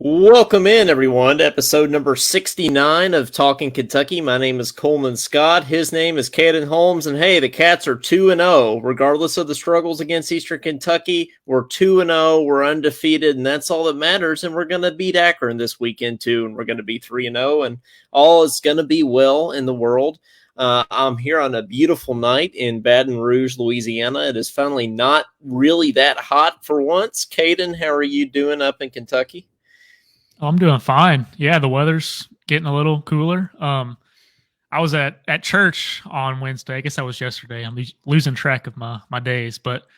Welcome in, everyone, to episode number 69 of Talkin Kentucky. My name is Coleman Scott. His name is Caden Holmes. And hey, the Cats are 2-0. Regardless of the struggles against Eastern Kentucky, we're 2-0. We're undefeated, and that's all that matters. And we're going to beat Akron this weekend, too. And we're going to be 3-0, and all is going to be well in the world. I'm here on a beautiful night in Baton Rouge, Louisiana. It is finally not really that hot for once. Caden, how are you doing up in Kentucky? Oh, I'm doing fine. Yeah, the weather's getting a little cooler. I was at church on Wednesday. I guess that was yesterday. I'm losing track of my days, but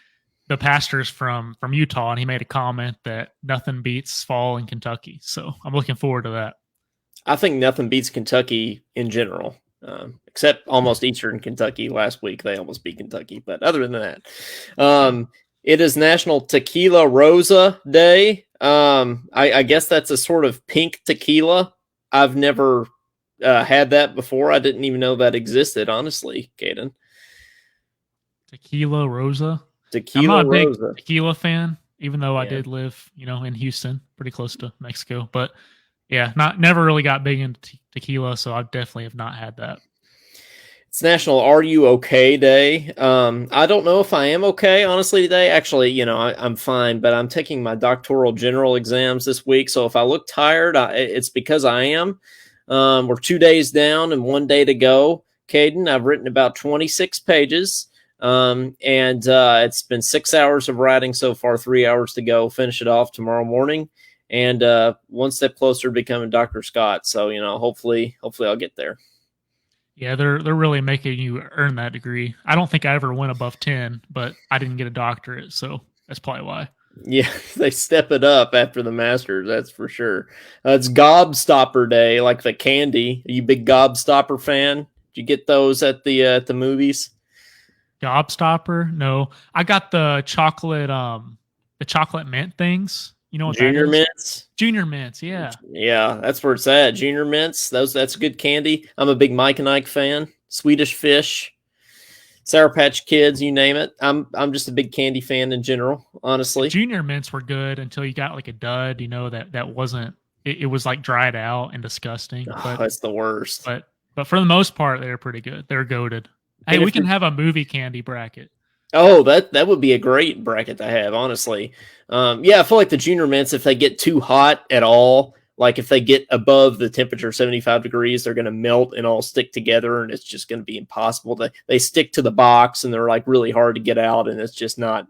the pastor's from Utah, and he made a comment that nothing beats fall in Kentucky. So I'm looking forward to that. I think nothing beats Kentucky in general, except almost Eastern Kentucky last week. They almost beat Kentucky. But other than that, it is National Tequila Rosa Day. I guess that's a sort of pink tequila. I've never had that before. I didn't even know that existed, honestly, Caden. Tequila Rosa. I'm Tequila not a big Rosa. tequila fan, even though I Yeah. did live, in Houston, pretty close to Mexico. But yeah, never really got big into tequila, so I definitely have not had that. It's National Are You Okay Day. I don't know if I am okay, honestly, today. Actually, I'm fine, but I'm taking my doctoral general exams this week. So if I look tired, it's because I am. We're 2 days down and 1 day to go. Caden, I've written about 26 pages. And it's been 6 hours of writing so far, 3 hours to go. Finish it off tomorrow morning. And one step closer to becoming Dr. Scott. So, hopefully I'll get there. Yeah, they're really making you earn that degree. I don't think I ever went above 10, but I didn't get a doctorate, so that's probably why. Yeah, they step it up after the Masters, that's for sure. It's Gobstopper Day, like the candy. Are you a big Gobstopper fan? Did you get those at the movies? Gobstopper? No. I got the chocolate mint things. You know what that Junior is? Mints? Junior mints, yeah. Yeah, that's where it's at. Junior Mints, that's good candy. I'm a big Mike and Ike fan. Swedish Fish, Sour Patch Kids, you name it. I'm just a big candy fan in general, The honestly. junior mints were good until you got like a dud, that wasn't it was like dried out and disgusting. Oh, But that's the worst. but but for the most part, they're pretty good. They're goaded. Hey, And we if can you're have a movie candy bracket. Oh, that would be a great bracket to have, honestly. Yeah, I feel like the junior mints, if they get too hot at all, like if they get above the temperature 75 degrees, they're going to melt and all stick together, and it's just going to be impossible. They stick to the box, and they're like really hard to get out, and it's just not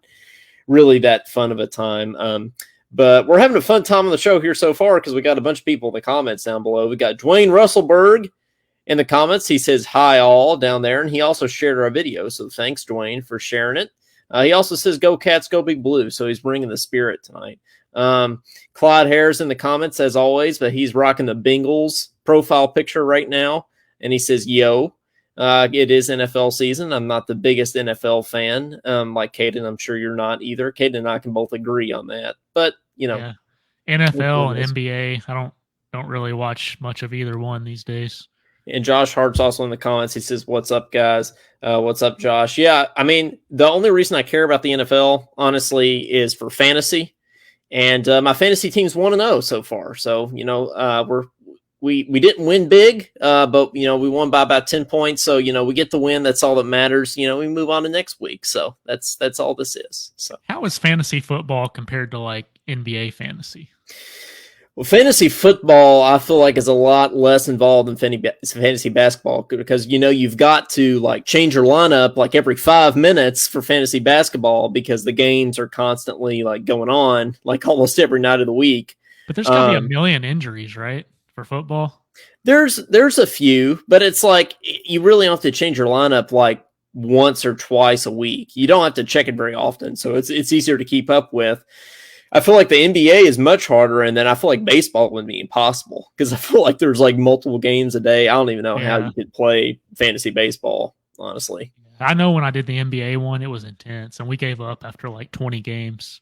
really that fun of a time. But we're having a fun time on the show here so far because we got a bunch of people in the comments down below. We got Dwayne Russellberg in the comments. He says hi all down there, and he also shared our video. So thanks, Dwayne, for sharing it. He also says go Cats, go Big Blue. So he's bringing the spirit tonight. Clyde Hare's in the comments as always, but he's rocking the Bengals profile picture right now, and he says yo. It is NFL season. I'm not the biggest NFL fan, like Caden. I'm sure you're not either. Caden and I can both agree on that. But Yeah. NFL and NBA, I don't really watch much of either one these days. And Josh Hart's also in the comments. He says, "What's up, guys? What's up, Josh?" Yeah, I mean, the only reason I care about the NFL, honestly, is for fantasy, and my fantasy team's 1-0 so far. So we didn't win big, but we won by about 10 points. So we get the win. That's all that matters. We move on to next week. So that's all this is. So How is fantasy football compared to like NBA fantasy? well, fantasy football, I feel like, is a lot less involved than fantasy basketball because you've got to like change your lineup like every 5 minutes for fantasy basketball because the games are constantly like going on like almost every night of the week. But there's got to be a million injuries, right, for football? There's a few, but it's like you really don't have to change your lineup like once or twice a week. You don't have to check it very often, so it's easier to keep up with. I feel like the NBA is much harder, and then I feel like baseball would be impossible because I feel like there's like multiple games a day. I don't even know how you could play fantasy baseball, honestly. I know when I did the NBA one, it was intense, and we gave up after like 20 games.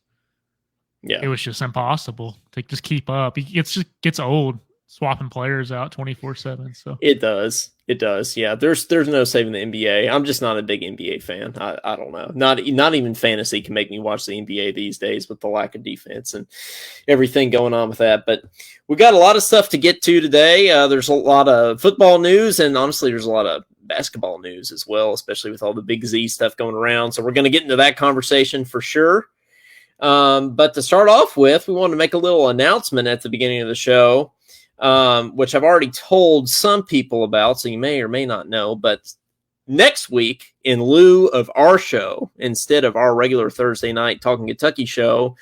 Yeah, it was just impossible to just keep up. It just gets old swapping players out 24/7. So it does. It does, yeah. There's no saving the NBA. I'm just not a big NBA fan. I don't know. Not even fantasy can make me watch the NBA these days with the lack of defense and everything going on with that. But we got a lot of stuff to get to today. There's a lot of football news, and honestly, there's a lot of basketball news as well, especially with all the Big Z stuff going around. So we're going to get into that conversation for sure. But to start off with, we want to make a little announcement at the beginning of the show. Which I've already told some people about, so you may or may not know, but next week, in lieu of our show, instead of our regular Thursday night Talkin Kentucky show,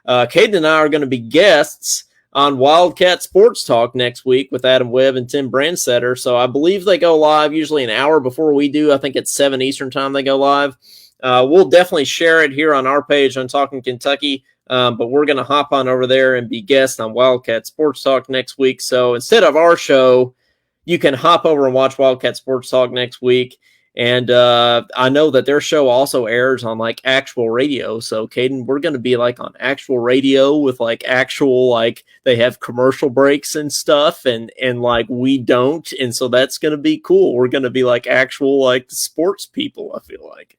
Caden and I are going to be guests on Wildcat Sports Talk next week with Adam Webb and Tim Brandsetter. So I believe they go live usually an hour before we do. I think it's 7 Eastern time they go live. We'll definitely share it here on our page on Talkin Kentucky. But we're going to hop on over there and be guests on Wildcat Sports Talk next week. So instead of our show, you can hop over and watch Wildcat Sports Talk next week. And I know that their show also airs on like actual radio. So Caden, we're going to be like on actual radio with like actual, like they have commercial breaks and stuff and like we don't. And so that's going to be cool. We're going to be like actual like sports people, I feel like.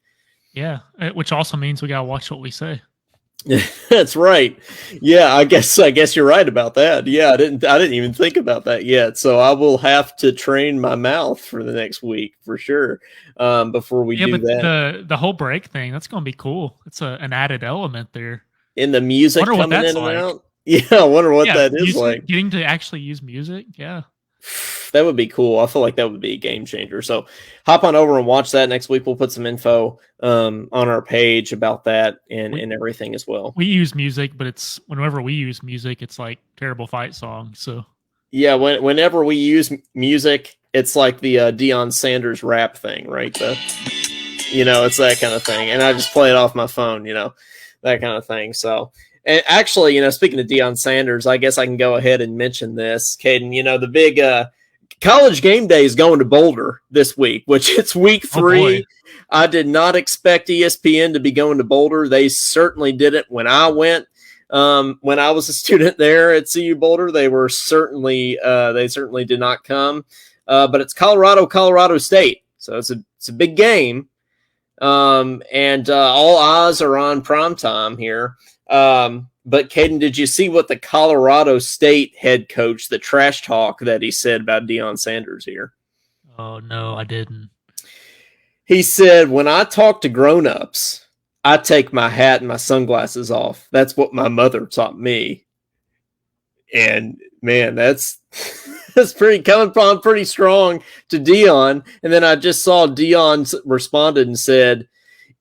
Yeah. Which also means we got to watch what we say. That's right. Yeah, I guess you're right about that. Yeah, I didn't even think about that yet. So I will have to train my mouth for the next week for sure. Before we do that. The whole break thing, that's going to be cool. It's an added element there. In the music coming in and out. Yeah, I wonder what that is like. Getting to actually use music. Yeah. That would be cool. I feel like that would be a game changer. So hop on over and watch that next week. We'll put some info on our page about that and everything as well. We use music, but it's whenever we use music, it's like terrible fight songs. So yeah, whenever we use music, it's like the Deion Sanders rap thing, right? It's that kind of thing. And I just play it off my phone, that kind of thing. So. And actually, speaking of Deion Sanders, I guess I can go ahead and mention this, Caden. The big college game day is going to Boulder this week, which it's week 3. I did not expect ESPN to be going to Boulder. They certainly didn't when I went. When I was a student there at CU Boulder, they certainly did not come. But it's Colorado State, so it's a big game, and all eyes are on primetime here. But Caden, did you see what the Colorado State head coach, the trash talk that he said about Deion Sanders here? Oh, no, I didn't. He said, when I talk to grown-ups, I take my hat and my sunglasses off. That's what my mother taught me. And man, that's coming from pretty strong to Deion. And then I just saw Deion responded and said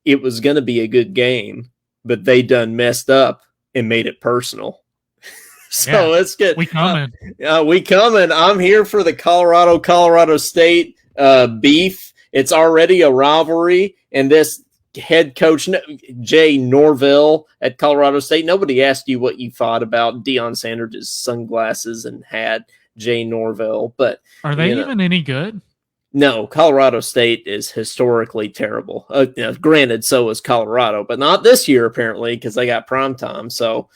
it was going to be a good game, but they done messed up and made it personal. So let's get we coming. We coming. I'm here for the Colorado State beef. It's already a rivalry, and this head coach Jay Norvell at Colorado State. Nobody asked you what you thought about Deion Sanders' sunglasses and hat, Jay Norvell. But are they even any good? No, Colorado State is historically terrible. Granted, so is Colorado, but not this year, apparently, because they got primetime. So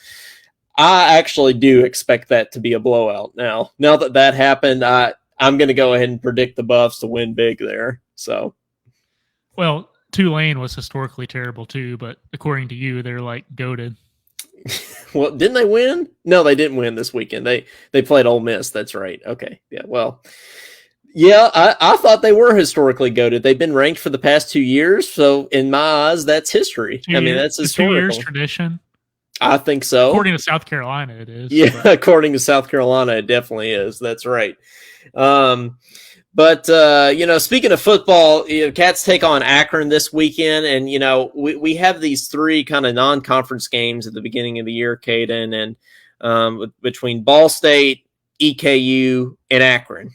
I actually do expect that to be a blowout now. Now that happened, I'm going to go ahead and predict the Buffs to win big there. So, well, Tulane was historically terrible too, but according to you, they're like goated. Well, didn't they win? No, they didn't win this weekend. They played Ole Miss. That's right. Okay. Yeah, well... Yeah, I thought they were historically goated. They've been ranked for the past 2 years, so in my eyes, that's history. That's historical. 2 years tradition. I think so. According to South Carolina, it is. Yeah, but. According to South Carolina, it definitely is. That's right. But speaking of football, Cats take on Akron this weekend, and we have these 3 kind of non-conference games at the beginning of the year, Caden, and between Ball State, EKU, and Akron.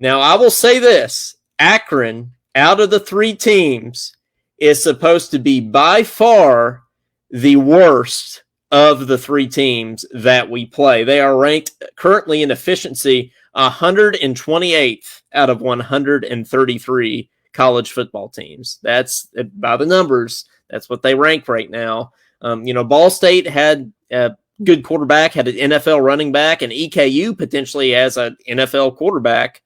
Now, I will say this. Akron, out of the 3 teams, is supposed to be by far the worst of the 3 teams that we play. They are ranked currently in efficiency 128th out of 133 college football teams. That's by the numbers. That's what they rank right now. Ball State had a good quarterback, had an NFL running back, and EKU potentially has an NFL quarterback.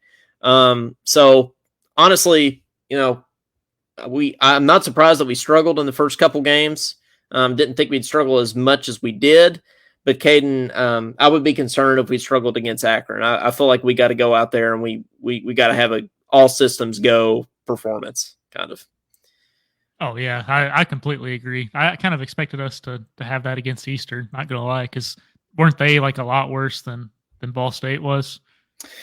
So honestly, I'm not surprised that we struggled in the first couple games. Didn't think we'd struggle as much as we did. But Caden, I would be concerned if we struggled against Akron. I feel like we got to go out there and we got to have a all systems go performance, kind of. Oh yeah, I completely agree. I kind of expected us to have that against Eastern. Not gonna lie, because weren't they like a lot worse than Ball State was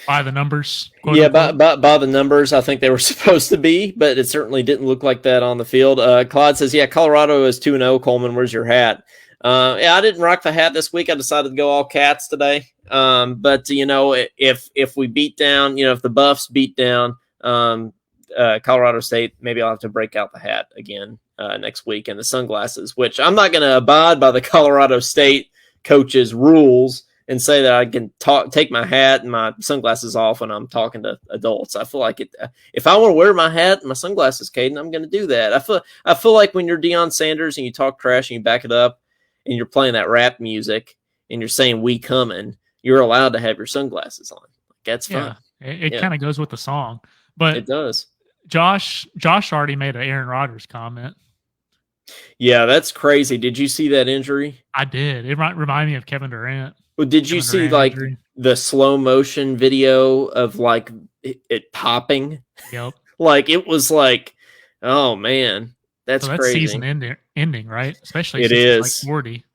by the numbers? Yeah, by the numbers, I think they were supposed to be, but it certainly didn't look like that on the field. Claude says, "Yeah, Colorado is 2-0. Coleman, where's your hat?" Yeah, I didn't rock the hat this week. I decided to go all Cats today. But if we beat down, if the Buffs beat down Colorado State, maybe I'll have to break out the hat again next week and the sunglasses, which I'm not going to abide by the Colorado State coaches' rules and say that I can take my hat and my sunglasses off when I'm talking to adults. I feel like if I want to wear my hat and my sunglasses, Caden, I'm going to do that. I feel like when you're Deion Sanders and you talk trash and you back it up and you're playing that rap music and you're saying "we coming," you're allowed to have your sunglasses on. That's fine. It kind of goes with the song, but it does. Josh already made an Aaron Rodgers comment. Yeah, that's crazy. Did you see that injury? I did. It reminded me of Kevin Durant. Well, did you see like injury? The slow motion video of like it popping? Yep. Like it was like, oh man, that's crazy. Season ending, right? Especially it is like 40.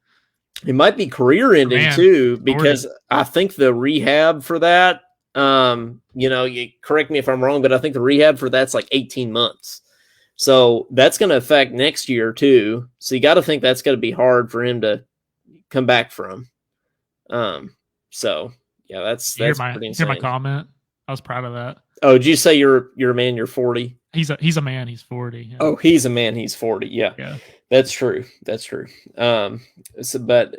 It might be career ending too, because 40. I think the rehab for that, you correct me if I'm wrong, but I think the rehab for that's like 18 months. So that's going to affect next year too. So you got to think that's going to be hard for him to come back from. So yeah, that's pretty insane. Hear my comment. I was proud of that. Oh, did you say you're a man? You're 40. He's a man. He's 40. Yeah. Oh, he's a man. He's 40. Yeah. That's true. That's true. But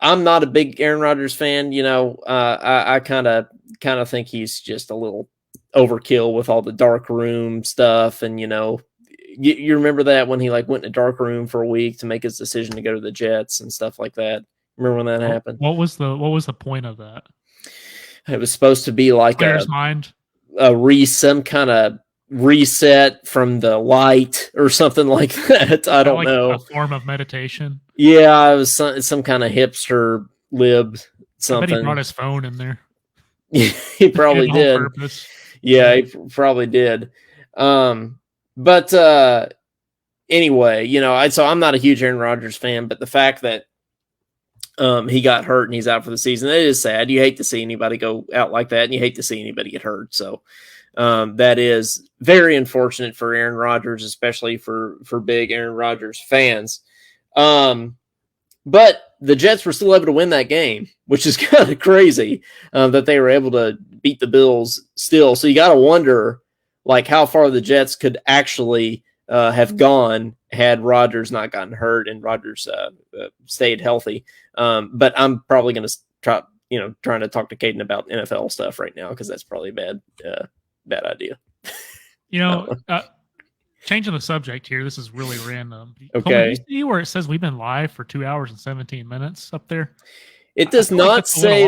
I'm not a big Aaron Rodgers fan. I kind of think he's just a little overkill with all the dark room stuff. And you remember that when he like went in a dark room for a week to make his decision to go to the Jets and stuff like that. Remember when that happened? What was the point of that? It was supposed to be like player's mind, some kind of reset from the light or something like that. I don't know. A form of meditation. Yeah, it was some kind of hipster lib something. I bet he brought his phone in there. He probably did. Yeah, he probably did. But anyway, so I'm not a huge Aaron Rodgers fan, but the fact that he got hurt and he's out for the season, it is sad. You hate to see anybody go out like that, and you hate to see anybody get hurt. So that is very unfortunate for Aaron Rodgers, especially for big Aaron Rodgers fans. But the Jets were still able to win that game, which is kind of crazy that they were able to beat the Bills still. So you got to wonder like how far the Jets could actually have gone had Rodgers not gotten hurt and Rodgers stayed healthy. But I'm probably going to trying to talk to Caden about NFL stuff right now, because that's probably a bad idea. Changing the subject here. This is really random. Okay. Coleman, you see where it says we've been live for 2 hours and 17 minutes up there? It does not say.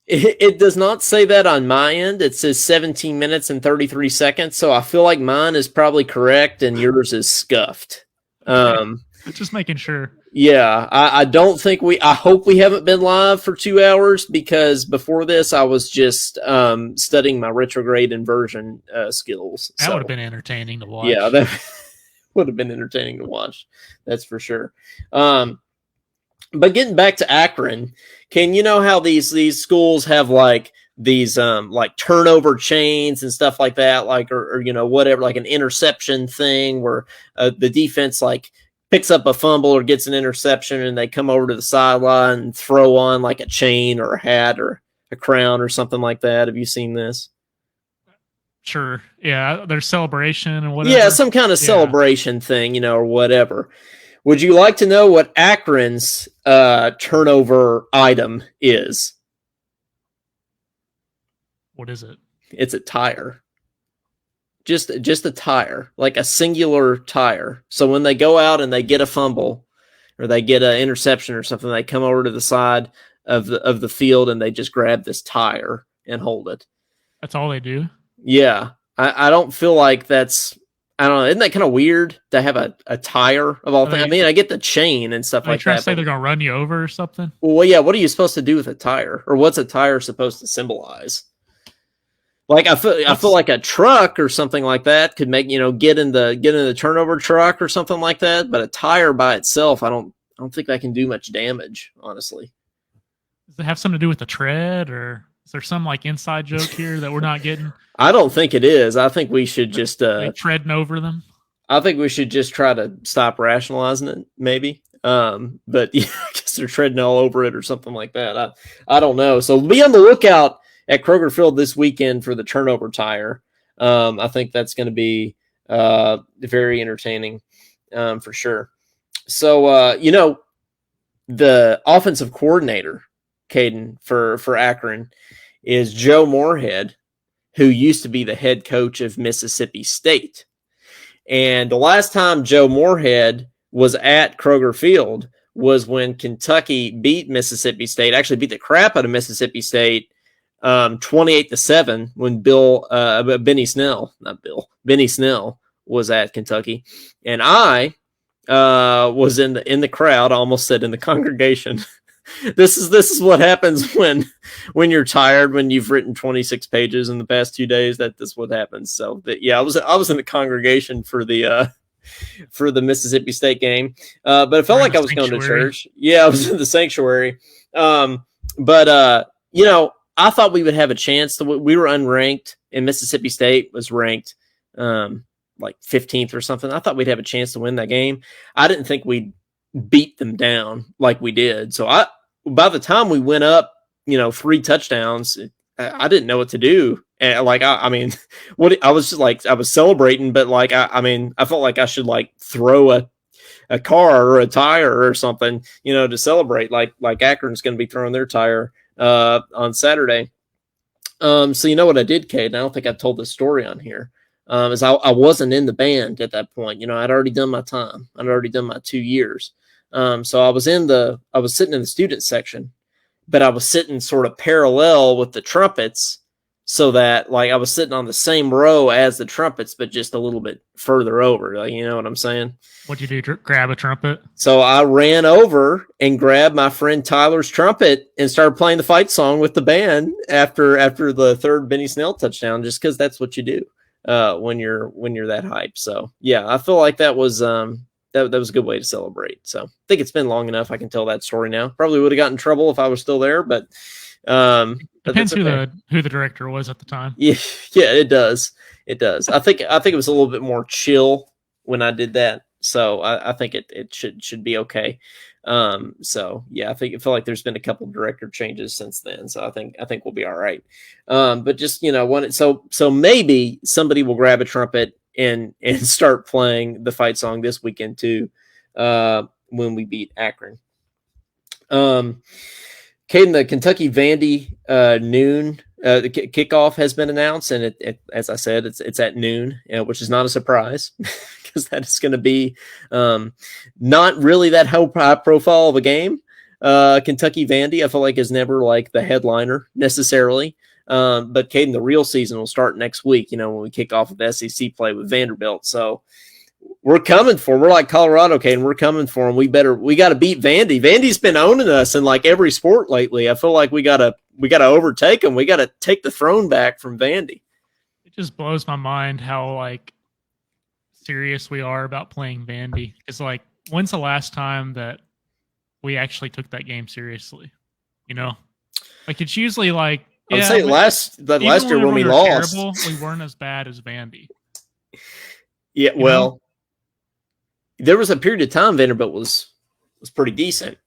It does not say that on my end. It says 17 minutes and 33 seconds. So I feel like mine is probably correct and yours is scuffed. Just making sure. Yeah, I don't think I hope we haven't been live for 2 hours, because before this I was just studying my retrograde inversion skills. That would have been entertaining to watch. Yeah, that would have been entertaining to watch. That's for sure. But getting back to Akron, Ken, you know how these schools have like these like turnover chains and stuff like that, like or whatever, like an interception thing where the defense like picks up a fumble or gets an interception and they come over to the sideline and throw on like a chain or a hat or a crown or something like that. Have you seen this? Sure. Yeah. There's celebration and whatever. Yeah. Some kind of celebration thing, or whatever. Would you like to know what Akron's turnover item is? What is it? It's a tire. Just a tire, like a singular tire. So when they go out and they get a fumble or they get an interception or something, they come over to the side of the field and they just grab this tire and hold it. That's all they do? Yeah. I don't feel like that's, I don't know. Isn't that kind of weird to have a tire of all things? I mean, I get the chain and stuff Are they like trying to that, say but they're going to run you over or something? well, yeah. What are you supposed to do with a tire, or what's a tire supposed to symbolize? Like I feel like a truck or something like that could make get in the turnover truck or something like that. But a tire by itself, I don't think that can do much damage, honestly. Does it have something to do with the tread, or is there some like inside joke here that we're not getting? I don't think it is. I think we should just Like treading over them. I think we should just try to stop rationalizing it, maybe. But yeah, I guess they're treading all over it or something like that. I don't know. So be on the lookout at Kroger Field this weekend for the turnover tire. I think that's going to be very entertaining for sure. So the offensive coordinator, Caden, for Akron is Joe Moorhead, who used to be the head coach of Mississippi State. And the last time Joe Moorhead was at Kroger Field was when Kentucky beat Mississippi State, actually beat the crap out of Mississippi State 28-7 when Benny Snell was at Kentucky. And I was in the crowd, I almost said in the congregation. This is what happens when you're tired, when you've written 26 pages in the past 2 days. That's what happens. So yeah, I was in the congregation for the Mississippi State game, but it felt like I was going to church. Yeah, I was in the sanctuary. But I thought we would have a chance. We were unranked, and Mississippi State was ranked like 15th or something. I thought we'd have a chance to win that game. I didn't think we'd beat them down like we did. So by the time we went up, 3 touchdowns, I didn't know what to do. And like, I mean, I was just like, I was celebrating, but like, I felt like I should like throw a car or a tire or something, to celebrate. Like Akron's going to be throwing their tire on Saturday. So you know what I did, Kate? And I don't think I've told this story on here. Is I wasn't in the band at that point. I'd already done my time. I'd already done my 2 years. So I was sitting in the student section, but I was sitting sort of parallel with the trumpets, so that like I was sitting on the same row as the trumpets, but just a little bit further over. Like, you know what I'm saying? What'd you do? Grab a trumpet? So I ran over and grabbed my friend Tyler's trumpet and started playing the fight song with the band after the third Benny Snell touchdown, just because that's what you do when you're that hyped. So yeah, I feel like that was that was a good way to celebrate. So I think it's been long enough. I can tell that story now. Probably would have gotten in trouble if I was still there, but depends who the director was at the time. Yeah, it does. It does. I think it was a little bit more chill when I did that. So I think it should be okay. So yeah, I feel like there's been a couple director changes since then. So I think we'll be all right. But just so maybe somebody will grab a trumpet and start playing the fight song this weekend too, when we beat Akron. Caden, the Kentucky Vandy noon the kickoff has been announced, and as I said, it's at noon, which is not a surprise because that is going to be not really that high profile of a game. Kentucky Vandy, I feel like, is never like the headliner necessarily. But Caden, the real season will start next week, when we kick off with SEC play with Vanderbilt. So we're coming for them. We're like Colorado, Caden. We're coming for them. We got to beat Vandy. Vandy's been owning us in like every sport lately. I feel like we got to overtake them. We got to take the throne back from Vandy. It just blows my mind how like serious we are about playing Vandy. It's like, when's the last time that we actually took that game seriously? Like it's usually like, I would say last year when we lost, terrible, we weren't as bad as Vandy. Yeah, well, there was a period of time Vanderbilt was pretty decent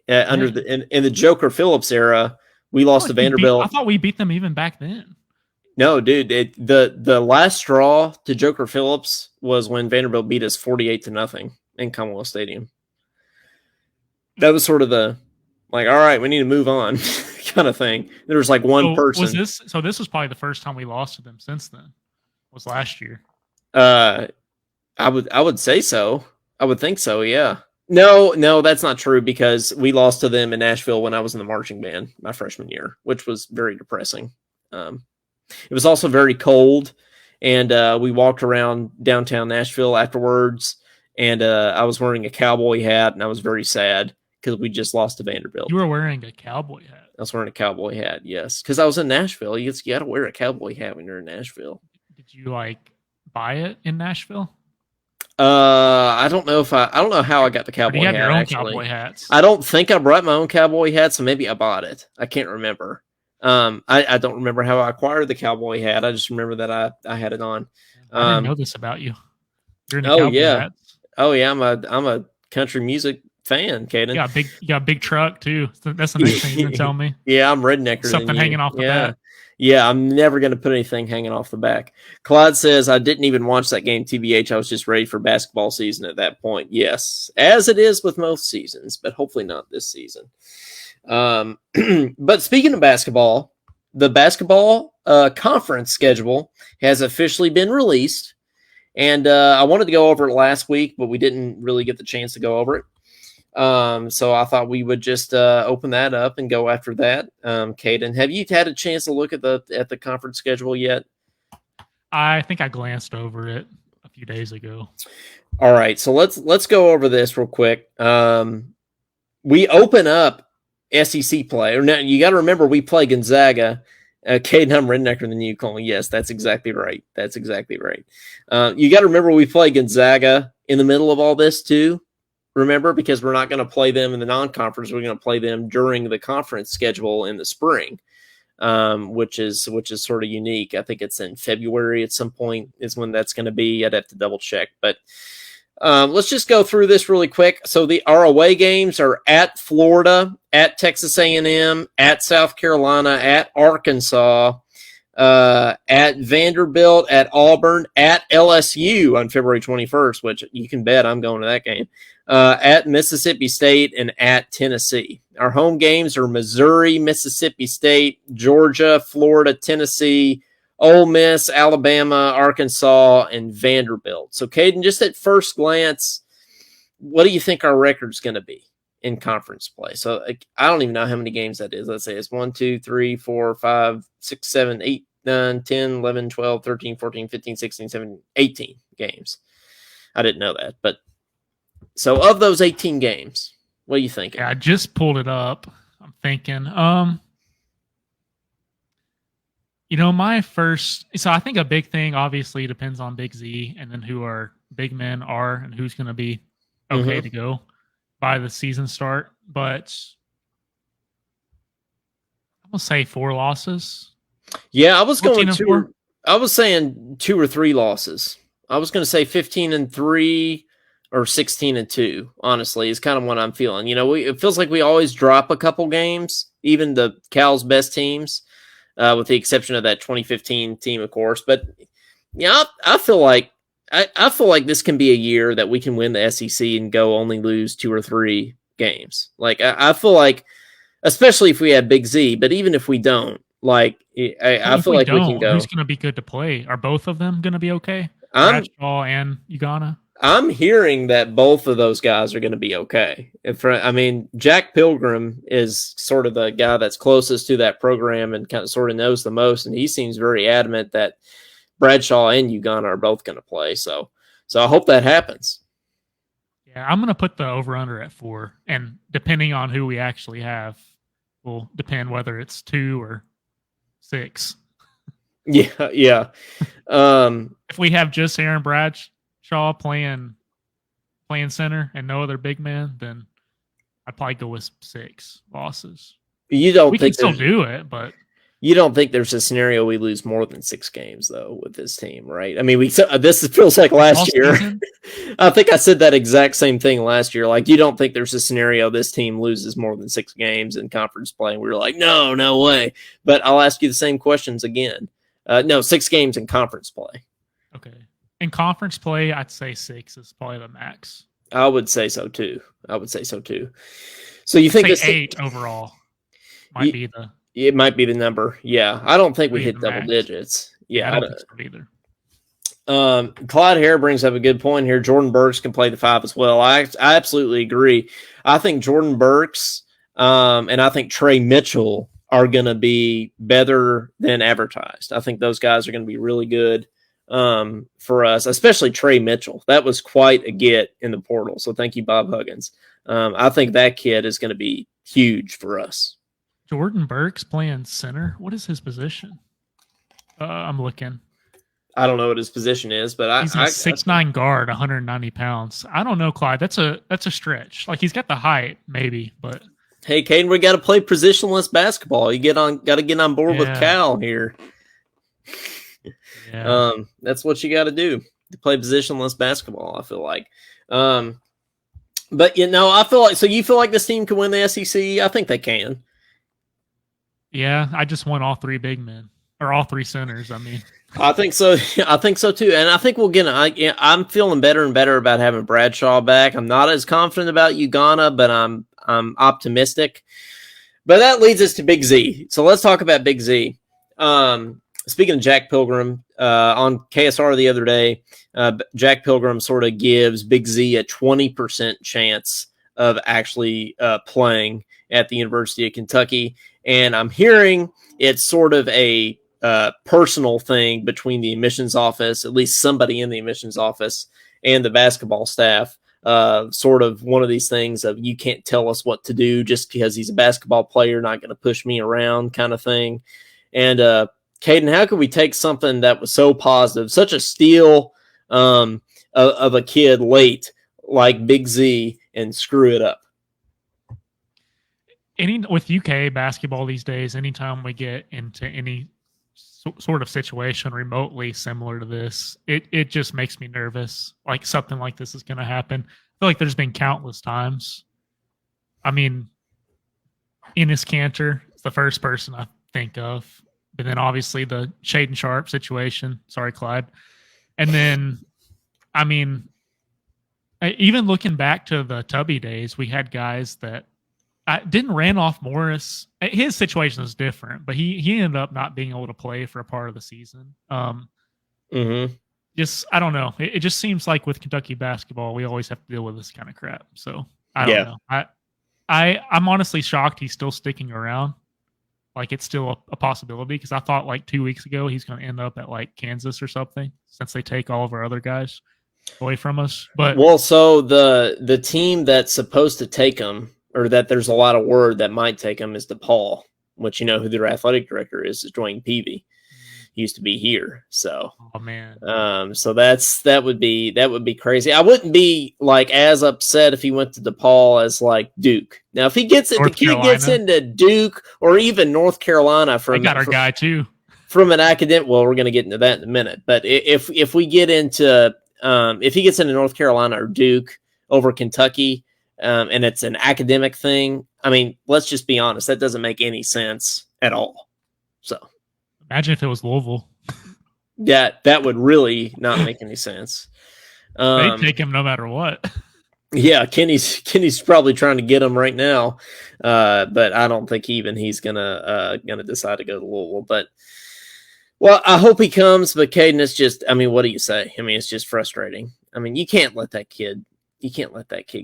under in the Joker Phillips era. We lost to Vanderbilt. I thought we beat them even back then. No, dude. The last straw to Joker Phillips was when Vanderbilt beat us 48-0 in Commonwealth Stadium. That was sort of the like, all right, we need to move on kind of thing. There was like one person. This was probably the first time we lost to them since then. Was last year. I would say so. I would think so. Yeah. No, that's not true because we lost to them in Nashville when I was in the marching band my freshman year, which was very depressing. It was also very cold, and we walked around downtown Nashville afterwards, and I was wearing a cowboy hat, and I was very sad because we just lost to Vanderbilt. You were wearing a cowboy hat. I was wearing a cowboy hat, yes, because I was in Nashville. You got to wear a cowboy hat when you're in Nashville. Did you like buy it in Nashville? I don't know how I got the cowboy hat. You have your own actually. Cowboy hats. I don't think I brought my own cowboy hat, so maybe I bought it. I can't remember. I don't remember how I acquired the cowboy hat. I just remember that I had it on. I didn't know this about you. You're in cowboy hats. Oh yeah, I'm a country music fan, Caden. You got a big truck too. That's the next thing you're gonna tell me. Yeah, I'm rednecker. Something hanging off the back. Yeah, I'm never going to put anything hanging off the back. Clyde says, I didn't even watch that game, TBH. I was just ready for basketball season at that point. Yes, as it is with most seasons, but hopefully not this season. But speaking of basketball, the basketball conference schedule has officially been released. And I wanted to go over it last week, but we didn't really get the chance to go over it. So I thought we would just open that up and go after that. Caden, have you had a chance to look at the conference schedule yet? I think I glanced over it a few days ago. All right, so let's go over this real quick. We open up SEC play. Now you got to remember we play Gonzaga. Caden, I'm rednecker than you, Colin. Yes, that's exactly right. That's exactly right. You got to remember we play Gonzaga in the middle of all this too. Remember, because we're not going to play them in the non-conference, we're going to play them during the conference schedule in the spring, which is sort of unique. I think it's in February at some point is when that's going to be. I'd have to double check, but let's just go through this really quick. So our away games are at Florida, at Texas A&M, at South Carolina, at Arkansas, at Vanderbilt, at Auburn, at LSU on February 21st, which you can bet I'm going to that game. At Mississippi State and at Tennessee. Our home games are Missouri, Mississippi State, Georgia, Florida, Tennessee, Ole Miss, Alabama, Arkansas, and Vanderbilt. So, Caden, just at first glance, what do you think our record's going to be in conference play? So, I don't even know how many games that is. Let's say it's 1, 2, 3, 4, 5, 6, 7, 8, 9, 10, 11, 12, 13, 14, 15, 16, 17, 18 games. I didn't know that, but so of those 18 games, what are you thinking? Yeah, I just pulled it up. I'm thinking, so I think a big thing obviously depends on Big Z and then who our big men are and who's going to be okay to go by the season start. But I'm going to say 4 losses. Yeah, I was going I was saying 2 or 3 losses. I was going to say 15-3 or 16-2, honestly, is kind of what I'm feeling. It feels like we always drop a couple games, even the Cal's best teams, with the exception of that 2015 team, of course. But yeah, I feel like this can be a year that we can win the SEC and go only lose 2 or 3 games. Like I feel like, especially if we have Big Z, but even if we don't, like I feel like we can go. Who's going to be good to play? Are both of them going to be okay? Bradshaw and Ugana? I'm hearing that both of those guys are going to be okay. Jack Pilgrim is sort of the guy that's closest to that program and kind of sort of knows the most, and he seems very adamant that Bradshaw and Ugana are both going to play. So I hope that happens. Yeah, I'm going to put the over-under at 4, and depending on who we actually have will depend whether it's 2 or 6. Yeah. If we have just Aaron Bradshaw playing center and no other big man, then I'd probably go with 6 losses. We can still do it, but you don't think there's a scenario we lose more than 6 games though with this team, right? I mean, this feels like last year. I think I said that exact same thing last year. Like, you don't think there's a scenario this team loses more than 6 games in conference play? And we were like, no way. But I'll ask you the same questions again. No, 6 games in conference play. Okay. In conference play, I'd say 6 is probably the max. I would say so too. So you think 8 overall might be the... It might be the number. Yeah. I don't think we hit double digits. Yeah. I don't think so either. Clyde Hare brings up a good point here. Jordan Burks can play the 5 as well. I absolutely agree. I think Jordan Burks and I think Trey Mitchell are going to be better than advertised. I think those guys are going to be really good for us, especially Trey Mitchell. That was quite a get in the portal. So thank you, Bob Huggins. I think that kid is going to be huge for us. Jordan Burke's playing center. What is his position? I'm looking. I don't know what his position is, but he's a 6'9" guard, 190 pounds. I don't know, Clyde. That's a stretch. Like, he's got the height, maybe, but hey, Caden, we got to play positionless basketball. You got to get on board with Cal here. Yeah. That's what you got to do to play positionless basketball. I feel like, but I feel like. So you feel like this team can win the SEC? I think they can. Yeah, I just want all three big men or all three centers. I mean, I think so. I think so too, and I think we'll get. I'm feeling better and better about having Bradshaw back. I'm not as confident about Uganda, but I'm optimistic. But that leads us to Big Z. So let's talk about Big Z. Speaking of Jack Pilgrim, on KSR the other day, Jack Pilgrim sort of gives Big Z a 20% chance of actually playing at the University of Kentucky. And I'm hearing it's sort of a personal thing between the admissions office, at least somebody in the admissions office, and the basketball staff. Sort of one of these things of you can't tell us what to do just because he's a basketball player, not going to push me around kind of thing. And Caden, how could we take something that was so positive, such a steal of a kid late like Big Z, and screw it up? With UK basketball these days, anytime we get into any sort of situation remotely similar to this, it just makes me nervous. Like something like this is going to happen. I feel like there's been countless times. I mean, Enes Kanter is the first person I think of, but then obviously the Shaden Sharp situation. Sorry, Clyde. And then, I mean, even looking back to the Tubby days, we had guys that didn't Randolph Morris. His situation is different, but he ended up not being able to play for a part of the season. Just I don't know. It just seems like with Kentucky basketball, we always have to deal with this kind of crap. So I don't know. I'm honestly shocked he's still sticking around. Like it's still a possibility because I thought like 2 weeks ago he's going to end up at like Kansas or something since they take all of our other guys away from us. But so the team that's supposed to take him, or that there's a lot of word that might take him, is DePaul, which you know who their athletic director is Dwayne Peavy. He used to be here. So, oh man. So that would be crazy. I wouldn't be like as upset if he went to DePaul as like Duke. Now, if he gets it, the kid gets into Duke or even North Carolina guy too. From an academic, well, we're going to get into that in a minute. But if we get into if he gets into North Carolina or Duke over Kentucky, and it's an academic thing, I mean, let's just be honest, that doesn't make any sense at all. So imagine if it was Louisville. Yeah, that would really not make any sense. They'd take him no matter what. Yeah, Kenny's probably trying to get him right now, but I don't think he's gonna decide to go to Louisville. But well, I hope he comes. But Caden, it's just, I mean, what do you say? I mean, it's just frustrating. I mean, you can't let that kid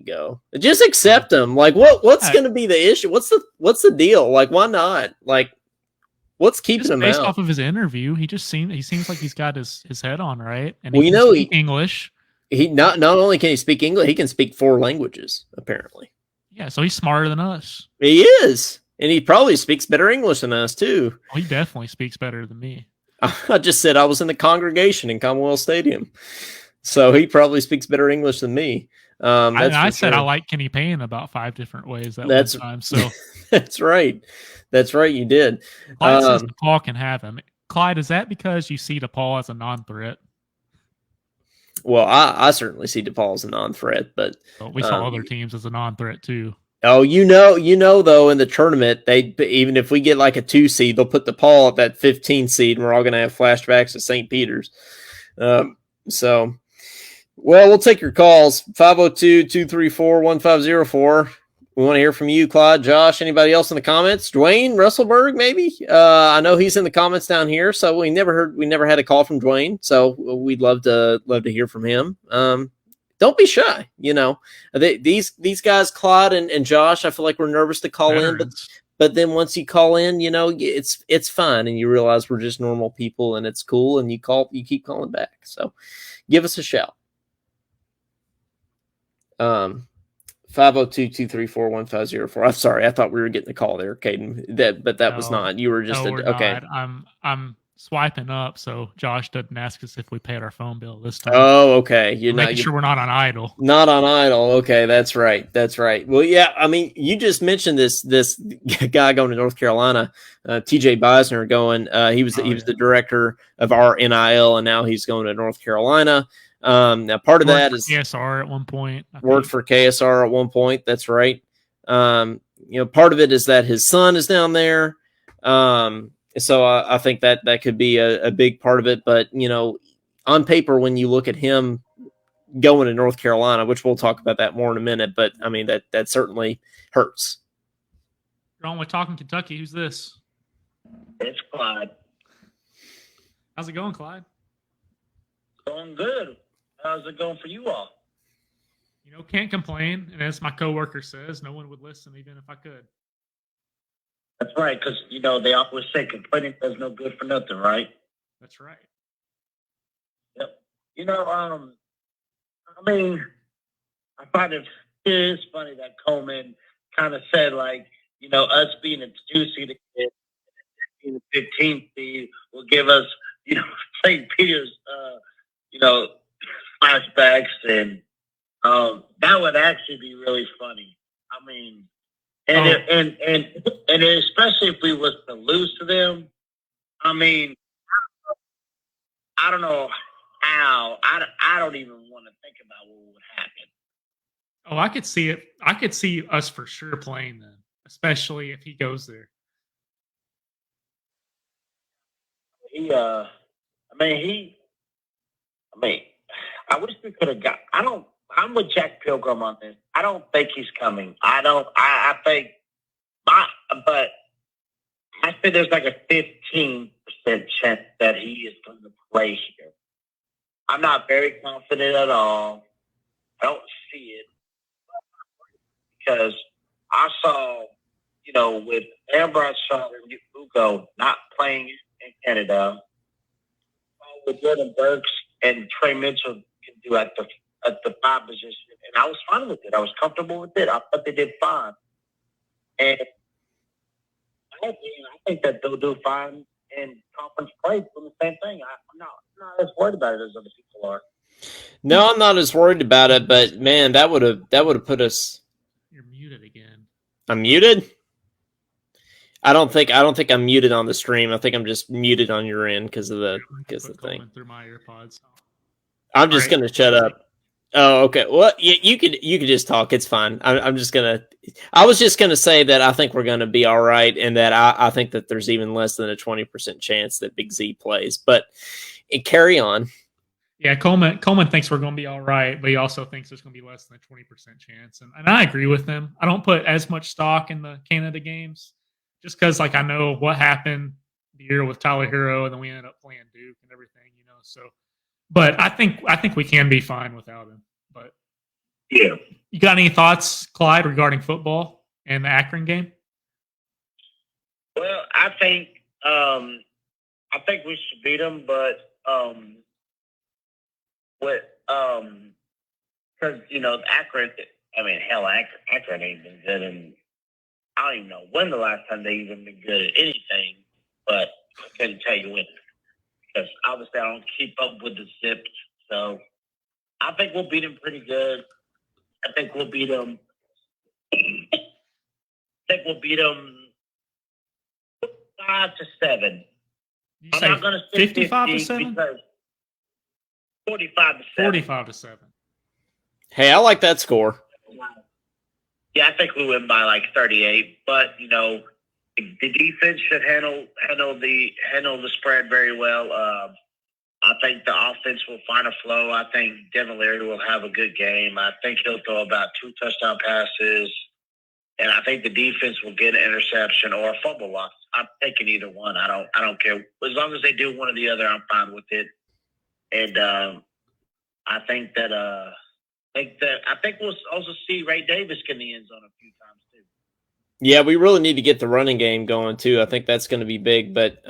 go. Just accept him. Like, what's going to be the issue? What's the deal? Like, why not? Like, what's keeping him based out? Off of his interview, he seems like he's got his head on right, and he can speak English. He not only can he speak English, he can speak 4 languages apparently. Yeah, so he's smarter than us. He is, and he probably speaks better English than us too. Oh, he definitely speaks better than me. I just said I was in the congregation in Commonwealth Stadium, so he probably speaks better English than me. I said I like Kenny Payne about 5 different ways one time. So that's right. You did. Clyde says DePaul can have him. Clyde, is that because you see DePaul as a non-threat? Well, I certainly see DePaul as a non-threat, but we saw other teams as a non-threat too. Oh, you know, though, in the tournament, even if we get like a 2 seed, they'll put DePaul at that 15 seed, and we're all going to have flashbacks to St. Peter's. So, well, we'll take your calls. 502-234-1504. We want to hear from you, Clyde, Josh, anybody else in the comments? Dwayne Russellberg, maybe. I know he's in the comments down here, so we never had a call from Dwayne, so we'd love to hear from him. Don't be shy. You know, these guys, Clyde and Josh, I feel like we're nervous to call in, But then once you call in, it's fine, and you realize we're just normal people, and it's cool, and you keep calling back. So give us a shout. 502-234-1504. I'm sorry, I thought we were getting a call there, Caden. But that was No, not. You were just no, we're okay. not. I'm swiping up so Josh doesn't ask us if we paid our phone bill this time. Oh, okay. You're making sure we're not on idle. Not on idle. Okay, that's right. That's right. Well, yeah. I mean, you just mentioned this guy going to North Carolina, T.J. Beisner going. He was the director of our NIL, and now he's going to North Carolina. Now, part of that is KSR at one point. Worked for KSR at one point. That's right. Part of it is that his son is down there. So I think that could be a big part of it. But on paper, when you look at him going to North Carolina, which we'll talk about that more in a minute, but I mean that certainly hurts. You're on with Talkin Kentucky. Who's this? It's Clyde. How's it going, Clyde? Going good. How's it going for you all? Can't complain. And as my coworker says, no one would listen even if I could. That's right, because they always say complaining does no good for nothing, right? That's right. Yep. I mean, I find it is funny that Coleman kind of said, like, us being a 2 seed being the 15th seed will give us, St. Peter's, flashbacks, and that would actually be really funny. I mean, and especially if we was to lose to them, I mean, I don't know how. I don't even want to think about what would happen. Oh, I could see it. I could see us for sure playing them, especially if he goes there. I wish we could have got. I'm with Jack Pilgrim on this. I don't think he's coming. I think there's like a 15% chance that he is going to play here. I'm not very confident at all. I don't see it because I saw, with Ambrose Shaw and Ugo not playing in Canada, with Jordan Burks and Trey Mitchell can do at the 5 position, and I was fine with it. I was comfortable with it. I thought they did fine, and I think that they'll do fine in conference play from the same thing. I'm not as worried about it as other people are. No, I'm not as worried about it, but man, that would have put us. You're muted again. I'm muted? I don't think I'm muted on the stream. I think I'm just muted on your end because of the thing. Through my earpods. I'm just gonna shut up. Oh, okay. Well, you could just talk. It's fine. I was just gonna say that I think we're gonna be all right, and that I think that there's even less than a 20% chance that Big Z plays. But carry on. Yeah, Coleman thinks we're going to be all right, but he also thinks there's going to be less than a 20% chance, and I agree with him. I don't put as much stock in the Canada games, just because I know what happened the year with Tyler Hero, and then we ended up playing Duke and everything, So, but I think we can be fine without him. But yeah, you got any thoughts, Clyde, regarding football and the Akron game? Well, I think we should beat them, but because Akron. I mean, hell, Akron ain't been good, and I don't even know when the last time they even been good at anything. But I couldn't tell you when, because obviously I don't keep up with the Zips. So I think we'll beat them pretty good. I think we'll beat them. 5-7. I'm not going to say 55-7. 45-7. 45-7. Hey, I like that score. Yeah, I think we win by 38. But the defense should handle the spread very well. I think the offense will find a flow. I think Devin Leary will have a good game. I think he'll throw about 2 touchdown passes, and I think the defense will get an interception or a fumble loss. I'm taking either one. I don't care as long as they do one or the other. I'm fine with it. And I think we'll also see Ray Davis get in the end zone a few times too. Yeah, we really need to get the running game going too. I think that's going to be big. But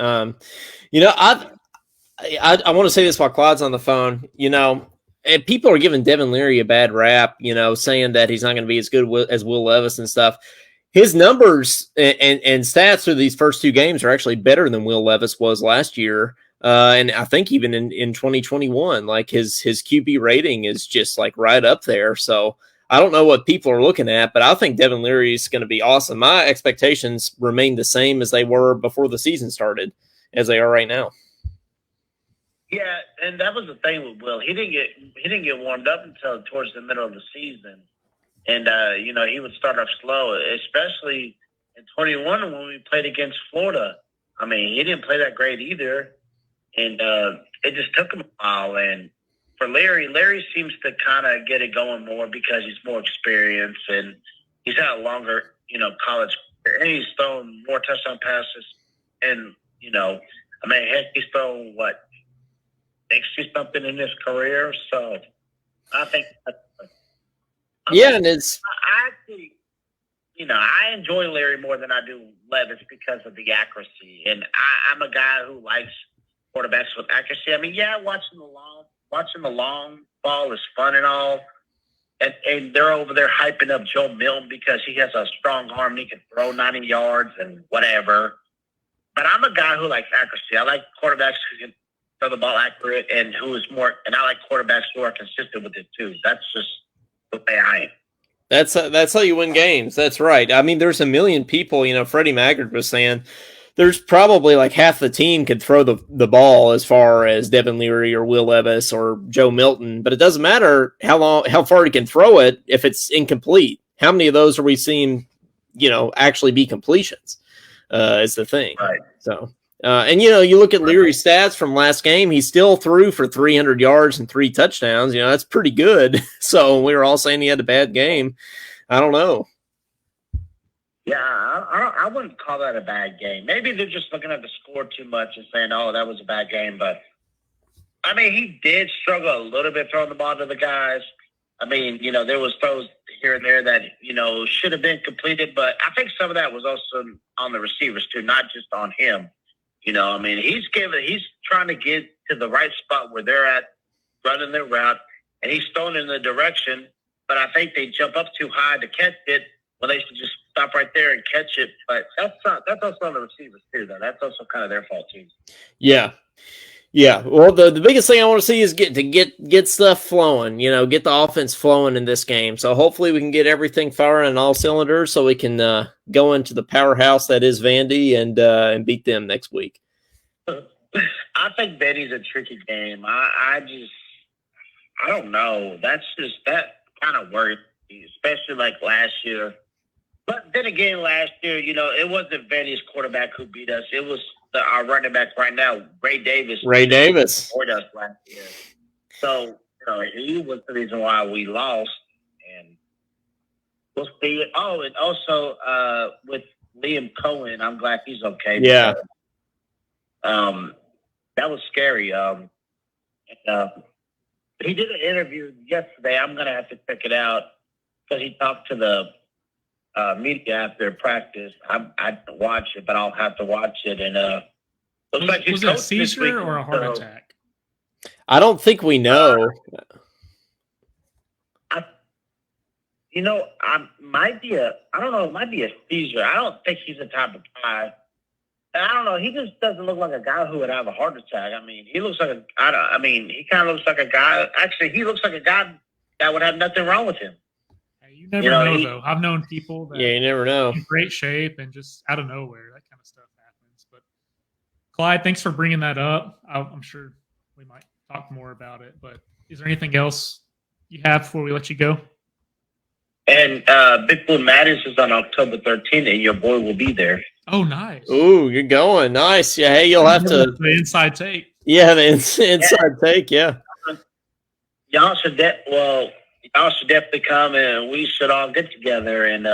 you know, I want to say this while Claude's on the phone. You know, and people are giving Devin Leary a bad rap. You know, saying that he's not going to be as good as Will Levis and stuff. His numbers and stats through these first two games are actually better than Will Levis was last year. And I think even in 2021, like his QB rating is just like right up there. So I don't know what people are looking at, but I think Devin Leary is going to be awesome. My expectations remain the same as they were before the season started, as they are right now. Yeah, and that was the thing with Will. He didn't get warmed up until towards the middle of the season, and you know, he would start off slow, especially in 21 when we played against Florida. I mean, he didn't play that great either, and it just took him a while. And for Larry seems to kind of get it going more because he's more experienced and he's had a longer, you know, college career, and he's thrown more touchdown passes. And you know, I mean, heck, he's thrown what 60 something in his career. So I think, and it's I actually, you know, I enjoy Larry more than I do Levis because of the accuracy. And I'm a guy who likes quarterbacks with accuracy. I mean, yeah, watching the long ball is fun and all. And they're over there hyping up Joe Milton because he has a strong arm and he can throw 90 yards and whatever. But I'm a guy who likes accuracy. I like quarterbacks who can throw the ball accurate and who is more, and I like quarterbacks who are consistent with it too. That's just the way I am. That's how you win games. That's right. I mean, there's a million people. You know, Freddie Maggard was saying there's probably like half the team could throw the ball as far as Devin Leary or Will Levis or Joe Milton, but it doesn't matter how far he can throw it if it's incomplete. How many of those are we seeing, you know, actually be completions? Is the thing. Right. So. And, you know, you look at Leary's stats from last game, he still threw for 300 yards and 3 touchdowns. You know, that's pretty good. So we were all saying he had a bad game. I don't know. Yeah, I wouldn't call that a bad game. Maybe they're just looking at the score too much and saying, oh, that was a bad game. But, I mean, he did struggle a little bit throwing the ball to the guys. I mean, you know, there was throws here and there that, you know, should have been completed. But I think some of that was also on the receivers, too, not just on him. You know, I mean, he's trying to get to the right spot where they're at, running their route, and he's thrown in the direction. But I think they jump up too high to catch it when they should just stop right there and catch it. But that's also on the receivers too, though. That's also kind of their fault too. Yeah. Well, the biggest thing I want to see is get stuff flowing. You know, get the offense flowing in this game. So hopefully we can get everything firing on all cylinders, so we can go into the powerhouse that is Vandy and beat them next week. I think Vandy's a tricky game. I don't know. That kind of worries me, especially like last year. But then again, last year, you know, it wasn't Vandy's quarterback who beat us. It was our running back right now, Ray Davis. Or us last year. So, you know, he was the reason why we lost. And we'll see. Oh, and also with Liam Cohen, I'm glad he's okay. Yeah. Because, that was scary. He did an interview yesterday. I'm going to have to check it out because he talked to the media after practice. I watch it, but I'll have to watch it. And was it a seizure or a heart attack? I don't think we know. It might be a seizure. I don't think he's the type of guy. I don't know. He just doesn't look like a guy who would have a heart attack. I mean, he looks like he kind of looks like a guy. Actually, he looks like a guy that would have nothing wrong with him. You never know, though. I've known people that you never know. In great shape and just out of nowhere, that kind of stuff happens. But Clyde, thanks for bringing that up. I'm sure we might talk more about it. But is there anything else you have before we let you go? And Big Blue Madness is on October 13th, and your boy will be there. Oh, nice. Ooh, you're going. Nice. Yeah, hey, you'll have to... The inside take. Yeah, the inside take, yeah. Y'all should definitely come, and we should all get together and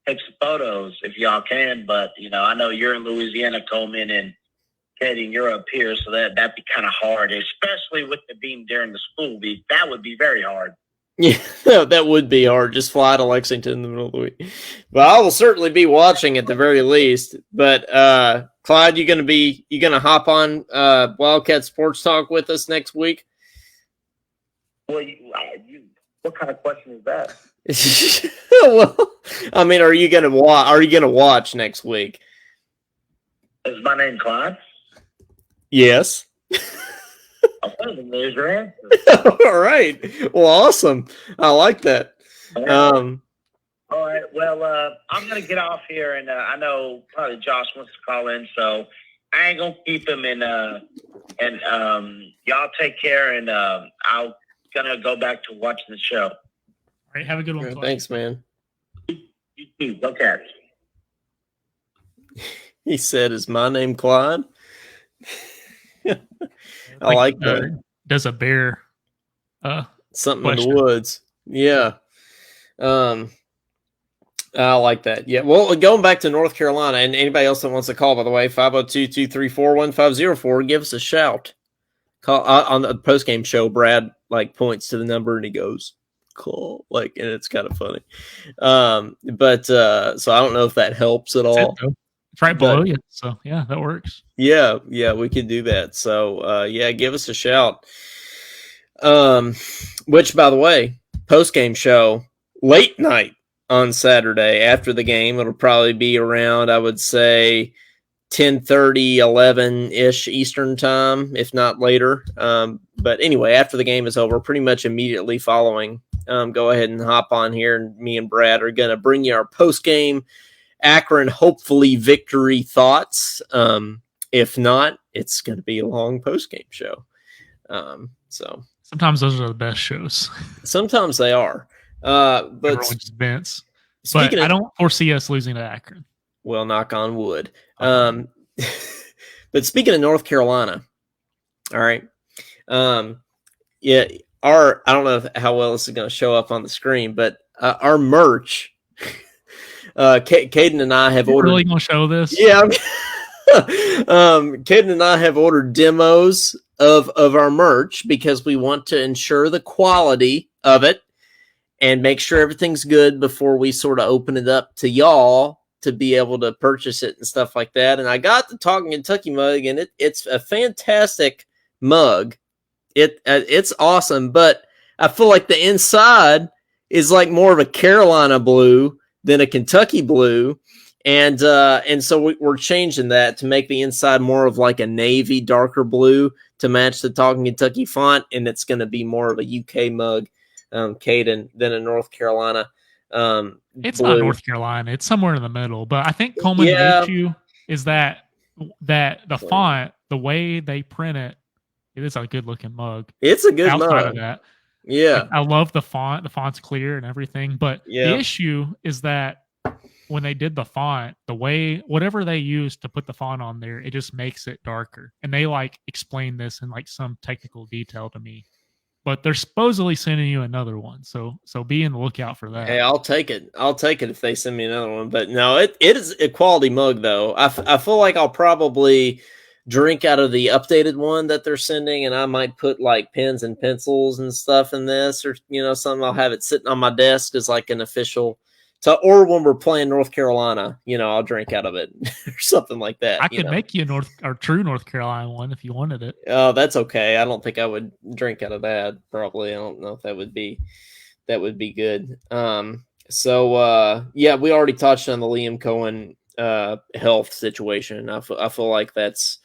take some photos if y'all can. But, you know, I know you're in Louisiana, Coleman, and Teddy, and you're up here, so that'd be kind of hard, especially with the being during the school week. That would be very hard. Yeah, that would be hard. Just fly to Lexington in the middle of the week. But I will certainly be watching at the very least. But Clyde, you gonna hop on Wildcat Sports Talk with us next week? Well, what kind of question is that? Well, I mean, are you gonna watch next week? Is my name Clyde? Yes. Okay, there's your answer. All right. Well, awesome. I like that. All right. Well, I'm gonna get off here, and I know probably Josh wants to call in, so I ain't gonna keep him. And y'all take care, and I'll gonna go back to watching the show. All right, have a good one. Thanks, man. You too. Go Cats. He said, "Is my name Clyde?" I like that. Does a bear something question. in the woods? Yeah. I like that. Yeah. Well, going back to North Carolina, and anybody else that wants to call, by the way, 502-234-1504, give us a shout. Call on the post-game show. Brad points to the number and he goes, "Call," and it's kind of funny. But so I don't know if that helps at all. It's right below you, so yeah, that works. Yeah, we could do that. So give us a shout. Which, by the way, post-game show late night on Saturday after the game. It'll probably be around, I would say, 10:30, 11-ish Eastern time, if not later. But anyway, after the game is over, pretty much immediately following, go ahead and hop on here, and me and Brad are going to bring you our post-game Akron, hopefully, victory thoughts. If not, it's going to be a long post-game show. So sometimes those are the best shows. Sometimes they are. But Vince. But I don't foresee us losing to Akron. Well, knock on wood. But speaking of North Carolina, all right. I don't know how well this is going to show up on the screen, but our merch. Caden and I have ordered. Really going to show this? Yeah. Caden and I have ordered demos of our merch because we want to ensure the quality of it and make sure everything's good before we sort of open it up to y'all to be able to purchase it and stuff like that. And I got the Talkin Kentucky mug, and it's a fantastic mug. It's awesome, but I feel like the inside is more of a Carolina blue than a Kentucky blue. And so we're changing that to make the inside more of a navy, darker blue to match the Talkin Kentucky font. And it's going to be more of a UK mug, Caden, than a North Carolina. It's blue. Not North Carolina. It's somewhere in the middle. But I think Coleman, the issue is that the font, the way they print it, it is a good looking mug. It's a good outside mug. Of that. Yeah. I love the font. The font's clear and everything. But the issue is that when they did the font, whatever they used to put the font on there, it just makes it darker. And they explain this in some technical detail to me. But they're supposedly sending you another one. So be in the lookout for that. Hey, I'll take it. I'll take it if they send me another one. But no, it is a quality mug though. I feel like I'll probably drink out of the updated one that they're sending, and I might put pens and pencils and stuff in this, or something. I'll have it sitting on my desk as an official. So, or when we're playing North Carolina, I'll drink out of it or something like that. I could make you a true North Carolina one if you wanted it. Oh, that's okay. I don't think I would drink out of that. Probably, I don't know if that would be good. So we already touched on the Liam Cohen health situation. I feel like that's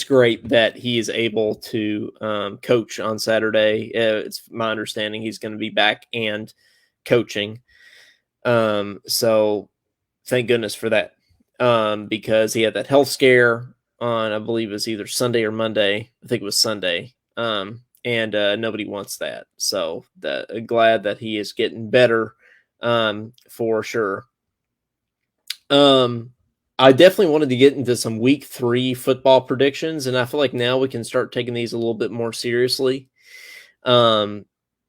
great that he is able to coach on Saturday. It's my understanding he's going to be back and coaching. So thank goodness for that. Because he had that health scare on, I believe it was either Sunday or Monday. I think it was Sunday. And nobody wants that. So glad that he is getting better, for sure. I definitely wanted to get into some week 3 football predictions, and I feel like now we can start taking these a little bit more seriously.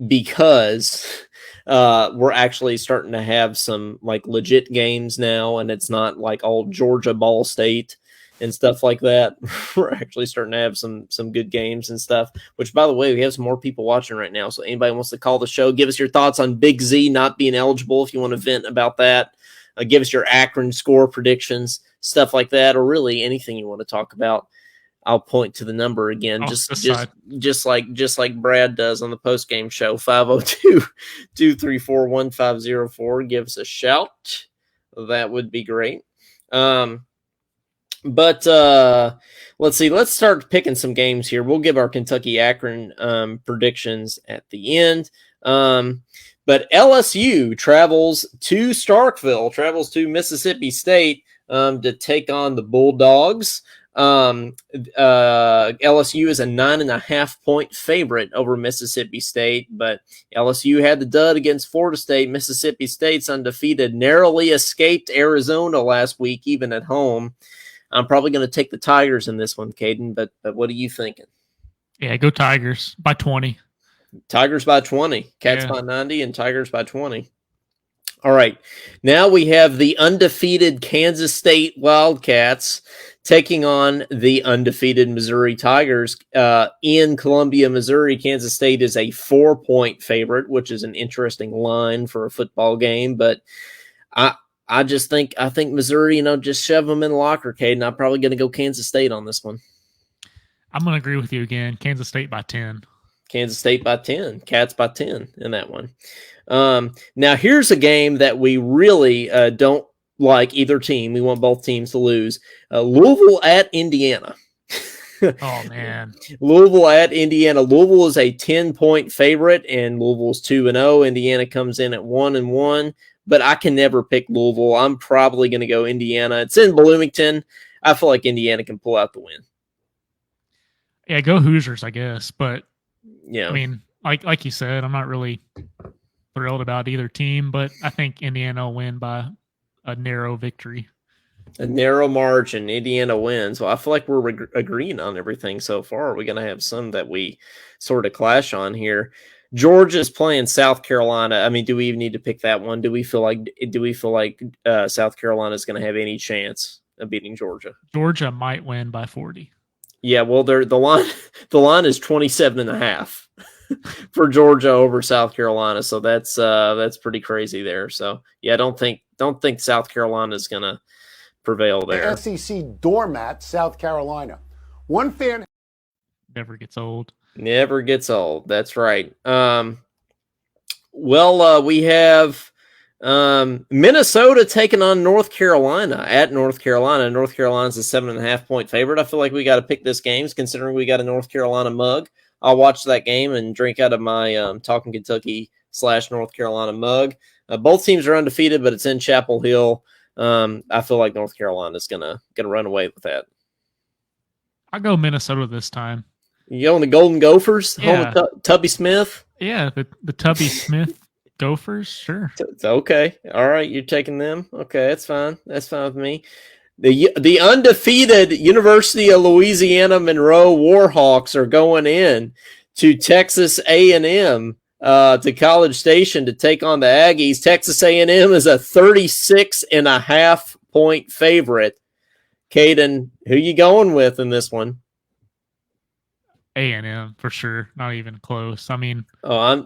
Because we're actually starting to have some legit games now, and it's not all Georgia Ball State and stuff like that. We're actually starting to have some good games and stuff, which, by the way, we have some more people watching right now. So anybody wants to call the show, give us your thoughts on Big Z not being eligible if you want to vent about that. Give us your Akron score predictions, stuff like that, or really anything you want to talk about. I'll point to the number again, just like Brad does on the post game show, 502-234-1504. Give us a shout. That would be great. But let's see. Let's start picking some games here. We'll give our Kentucky Akron predictions at the end. But LSU travels to Starkville, travels to Mississippi State to take on the Bulldogs. LSU is a 9.5-point favorite over Mississippi State, but LSU had the dud against Florida State. Mississippi State's undefeated, narrowly escaped Arizona last week, even at home. I'm probably going to take the Tigers in this one, Caden, but what are you thinking? Yeah, go Tigers by 20. Tigers by 20, Cats by 90, and Tigers by 20. All right, now we have the undefeated Kansas State Wildcats taking on the undefeated Missouri Tigers in Columbia, Missouri. Kansas State is a 4-point favorite, which is an interesting line for a football game. But I think Missouri, just shove them in the locker, Caden. I'm probably going to go Kansas State on this one. I'm going to agree with you again. Kansas State by 10. Kansas State by 10. Cats by 10 in that one. Now, here's a game that we really don't like either team. We want both teams to lose. Louisville at Indiana. Oh, man. Louisville at Indiana. Louisville is a 10-point favorite, and Louisville's 2-0. Indiana comes in at 1-1, but I can never pick Louisville. I'm probably going to go Indiana. It's in Bloomington. I feel like Indiana can pull out the win. Yeah, go Hoosiers, I guess. But, yeah, I mean, like you said, I'm not really thrilled about either team, but I think Indiana will win by a narrow victory. A narrow margin. Indiana wins. Well, I feel like we're agreeing on everything so far. We're going to have some that we sort of clash on here. Georgia's playing South Carolina. I mean, do we even need to pick that one? Do we feel like South Carolina is going to have any chance of beating Georgia? Georgia might win by 40. Yeah, well, the line is 27.5 for Georgia over South Carolina, so that's pretty crazy there. So yeah, I don't think South Carolina is going to prevail there. SEC doormat, South Carolina. One fan never gets old. Never gets old. That's right. We have Minnesota taking on North Carolina at North Carolina. North Carolina's a 7.5-point favorite. I feel like we got to pick this game, considering we got a North Carolina mug. I'll watch that game and drink out of my Talkin Kentucky / North Carolina mug. Both teams are undefeated, but it's in Chapel Hill. I feel like North Carolina is gonna run away with that. I'll go Minnesota this time. You going the Golden Gophers? Yeah. Home of Tubby Smith? Yeah, the Tubby Smith Gophers, sure. Okay. All right, you're taking them. Okay, that's fine. That's fine with me. The undefeated University of Louisiana Monroe Warhawks are going in to Texas A&M to College Station to take on the Aggies. Texas A&M is a 36.5-point favorite. Caden, who you going with in this one? A&M for sure. Not even close. I mean, UL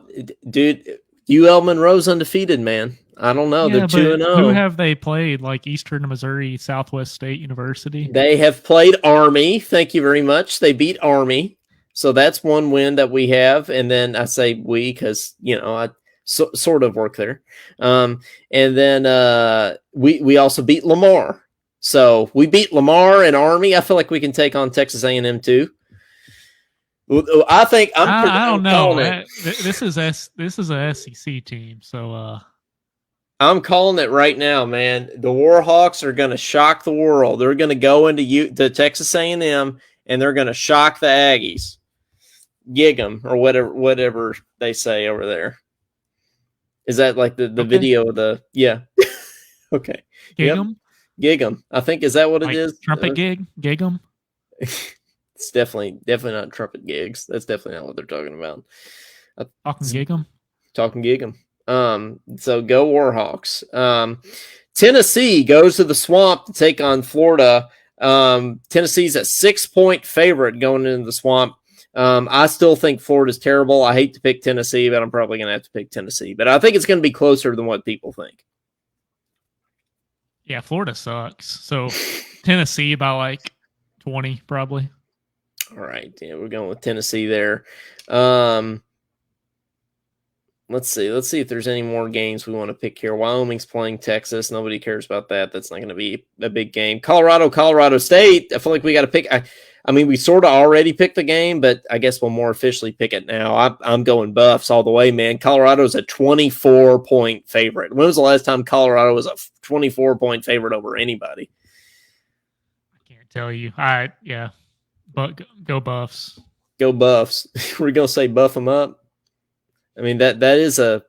Monroe's undefeated, man. I don't know. Yeah, they're 2-0. Who have they played? Like Eastern Missouri, Southwest State University? They have played Army. Thank you very much. They beat Army. So that's one win that we have. And then I say we because, I sort of work there. And then we also beat Lamar. So we beat Lamar and Army. I feel like we can take on Texas A&M too. I think I don't know. This is a SEC team, so I'm calling it right now, man. The Warhawks are going to shock the world. They're going to go into Texas A&M and they're going to shock the Aggies. Gig 'em or whatever they say over there. Is that like the okay. video of the okay. Gig 'em? Gig 'em. I think is that what like it is? Trumpet gig? Gig 'em? It's definitely not trumpet gigs. That's definitely not what they're talking about. Talking gig 'em? Talking gig 'em. So go Warhawks. Tennessee goes to the Swamp to take on Florida. Tennessee's a 6-point favorite going into the Swamp. I still think Florida's terrible. I hate to pick Tennessee, but I'm probably going to have to pick Tennessee. But I think it's going to be closer than what people think. Yeah, Florida sucks. So Tennessee by like 20 probably. All right. Yeah, we're going with Tennessee there. Let's see if there's any more games we want to pick here. Wyoming's playing Texas. Nobody cares about that. That's not going to be a big game. Colorado State. I feel like we got to pick. I mean, we sort of already picked the game, but I guess we'll more officially pick it now. I'm going Buffs all the way, man. Colorado's a 24-point favorite. When was the last time Colorado was a 24-point favorite over anybody? I can't tell you. But go Buffs. Go Buffs. We're going to say buff them up. I mean, that is a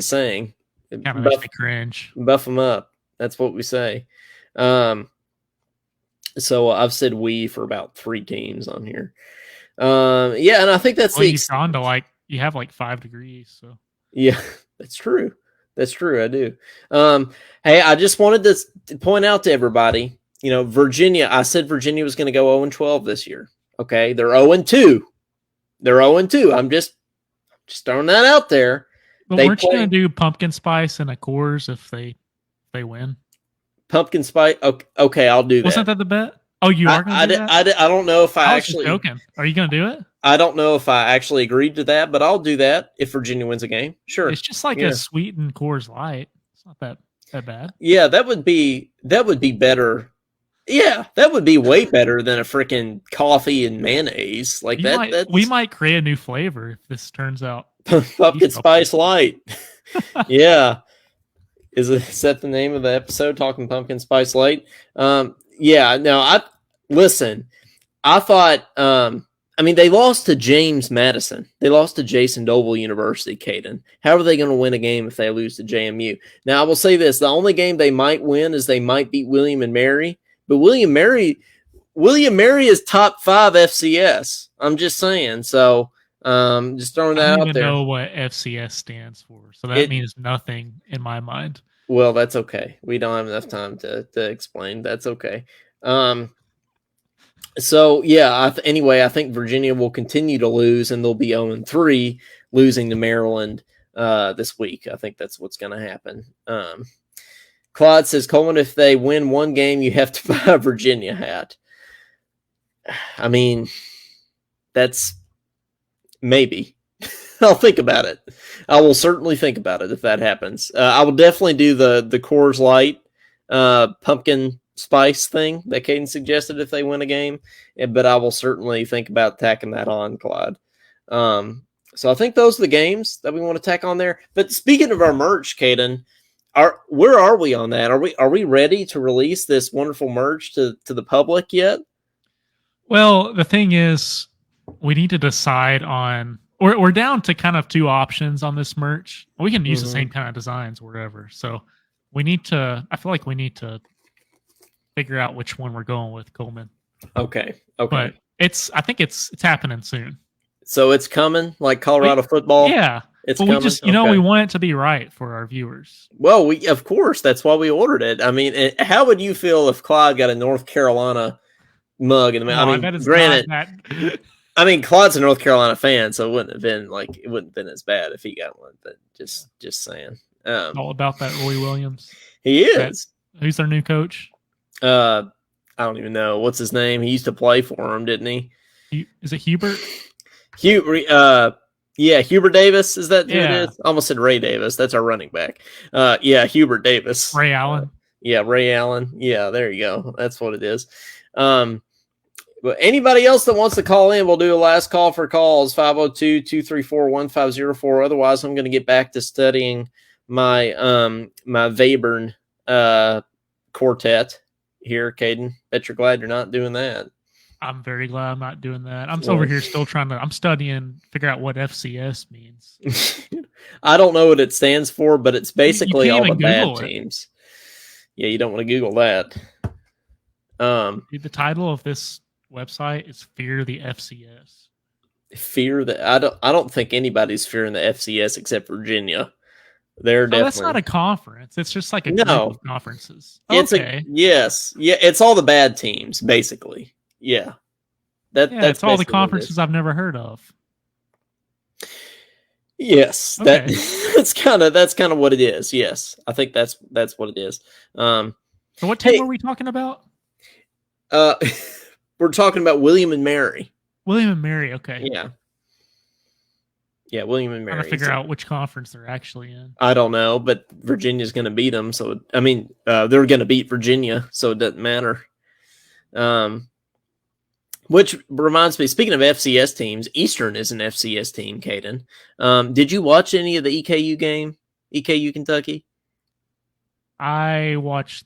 saying. Kind of makes me cringe. Buff them up. That's what we say. So I've said we for about 3 teams on here. And I think that's you've gone to like you have like 5 degrees. So yeah, that's true. I do. Hey, I just wanted to point out to everybody, Virginia. I said Virginia was going to go 0-12 this year. Okay, they're 0-2. They're 0-2. I'm just throwing that out there. But weren't you going to do pumpkin spice and a Coors if they win? Pumpkin spice. Okay, I'll do that. Wasn't that the bet? Oh, you are going to do that? I don't know if I actually. Joking. Are you going to do it? I don't know if I actually agreed to that, but I'll do that if Virginia wins a game. Sure. It's just like a sweetened Coors Light. It's not that bad. Yeah, that would be better. Yeah, that would be way better than a freaking coffee and mayonnaise like that. We might create a new flavor if this turns out. Pumpkin spice light. Yeah. Is that the name of the episode? Talking pumpkin spice light. Yeah. No. I thought. They lost to James Madison. They lost to Jason Doble University. Caden. How are they going to win a game if they lose to JMU? Now I will say this: the only game they might win is they might beat William and Mary. But William Mary is top 5 FCS. I'm just saying. So. Just throwing that out there. I don't even know what FCS stands for, so that means nothing in my mind. Well, that's okay. We don't have enough time to explain. That's okay. So yeah. Anyway, I think Virginia will continue to lose, and they'll be 0-3, losing to Maryland this week. I think that's what's going to happen. Claude says, Coleman, if they win one game, you have to buy a Virginia hat. I mean, that's. Maybe. I'll think about it. I will certainly think about it if that happens. I will definitely do the Coors Light pumpkin spice thing that Caden suggested if they win a game. But I will certainly think about tacking that on, Clyde. So I think those are the games that we want to tack on there. But speaking of our merch, Caden, where are we on that? Are we ready to release this wonderful merch to the public yet? Well, the thing is, we need to decide on. We're down to kind of 2 options on this merch. We can use the same kind of designs wherever. So we need to. I feel like we need to figure out which one we're going with, Coleman. Okay. But I think it's happening soon. So it's coming, like Colorado football. Yeah, it's but coming. We just we want it to be right for our viewers. Well, of course that's why we ordered it. I mean, how would you feel if Clyde got a North Carolina mug in the mail? Granted. I mean, Claude's a North Carolina fan, so it wouldn't have been as bad if he got one. But just saying, all about that Roy Williams. He is. Who's their new coach? I don't even know what's his name. He used to play for him, didn't he? Is it Hubert? Yeah, Hubert Davis. Is that who it is? I almost said Ray Davis. That's our running back. Yeah, Hubert Davis. Ray Allen. Ray Allen. Yeah, there you go. That's what it is. But anybody else that wants to call in, we'll do a last call for calls, 502-234-1504. Otherwise, I'm going to get back to studying my my Webern quartet here, Caden. Bet you're glad you're not doing that. I'm very glad I'm not doing that. I'm over here still I'm studying, figure out what FCS means. I don't know what it stands for, but it's basically all the bad teams. Yeah, you don't want to Google that. The title of this website is Fear the FCS. Fear that I don't think anybody's fearing the FCS except Virginia. They're So that's definitely not a conference. It's just like a group no. of conferences. It's Okay. yes, yeah. It's all the bad teams, basically. Yeah, Yeah, that's it's all the basically what it conferences is. I've never heard of. Yes, that Okay. that's kind of what it is. Yes, I think that's what it is. So what team Hey, are we talking about? uh, we're talking about William and Mary. William and Mary. Okay. Yeah, yeah, William and Trying to Mary. figure So, out which conference they're actually in. I don't know, but Virginia's going to beat them. So I mean, they're going to beat Virginia, so it doesn't matter. Which reminds me, speaking of FCS teams, Eastern is an FCS team, Caden. Did you watch any of the EKU game? EKU Kentucky? I watched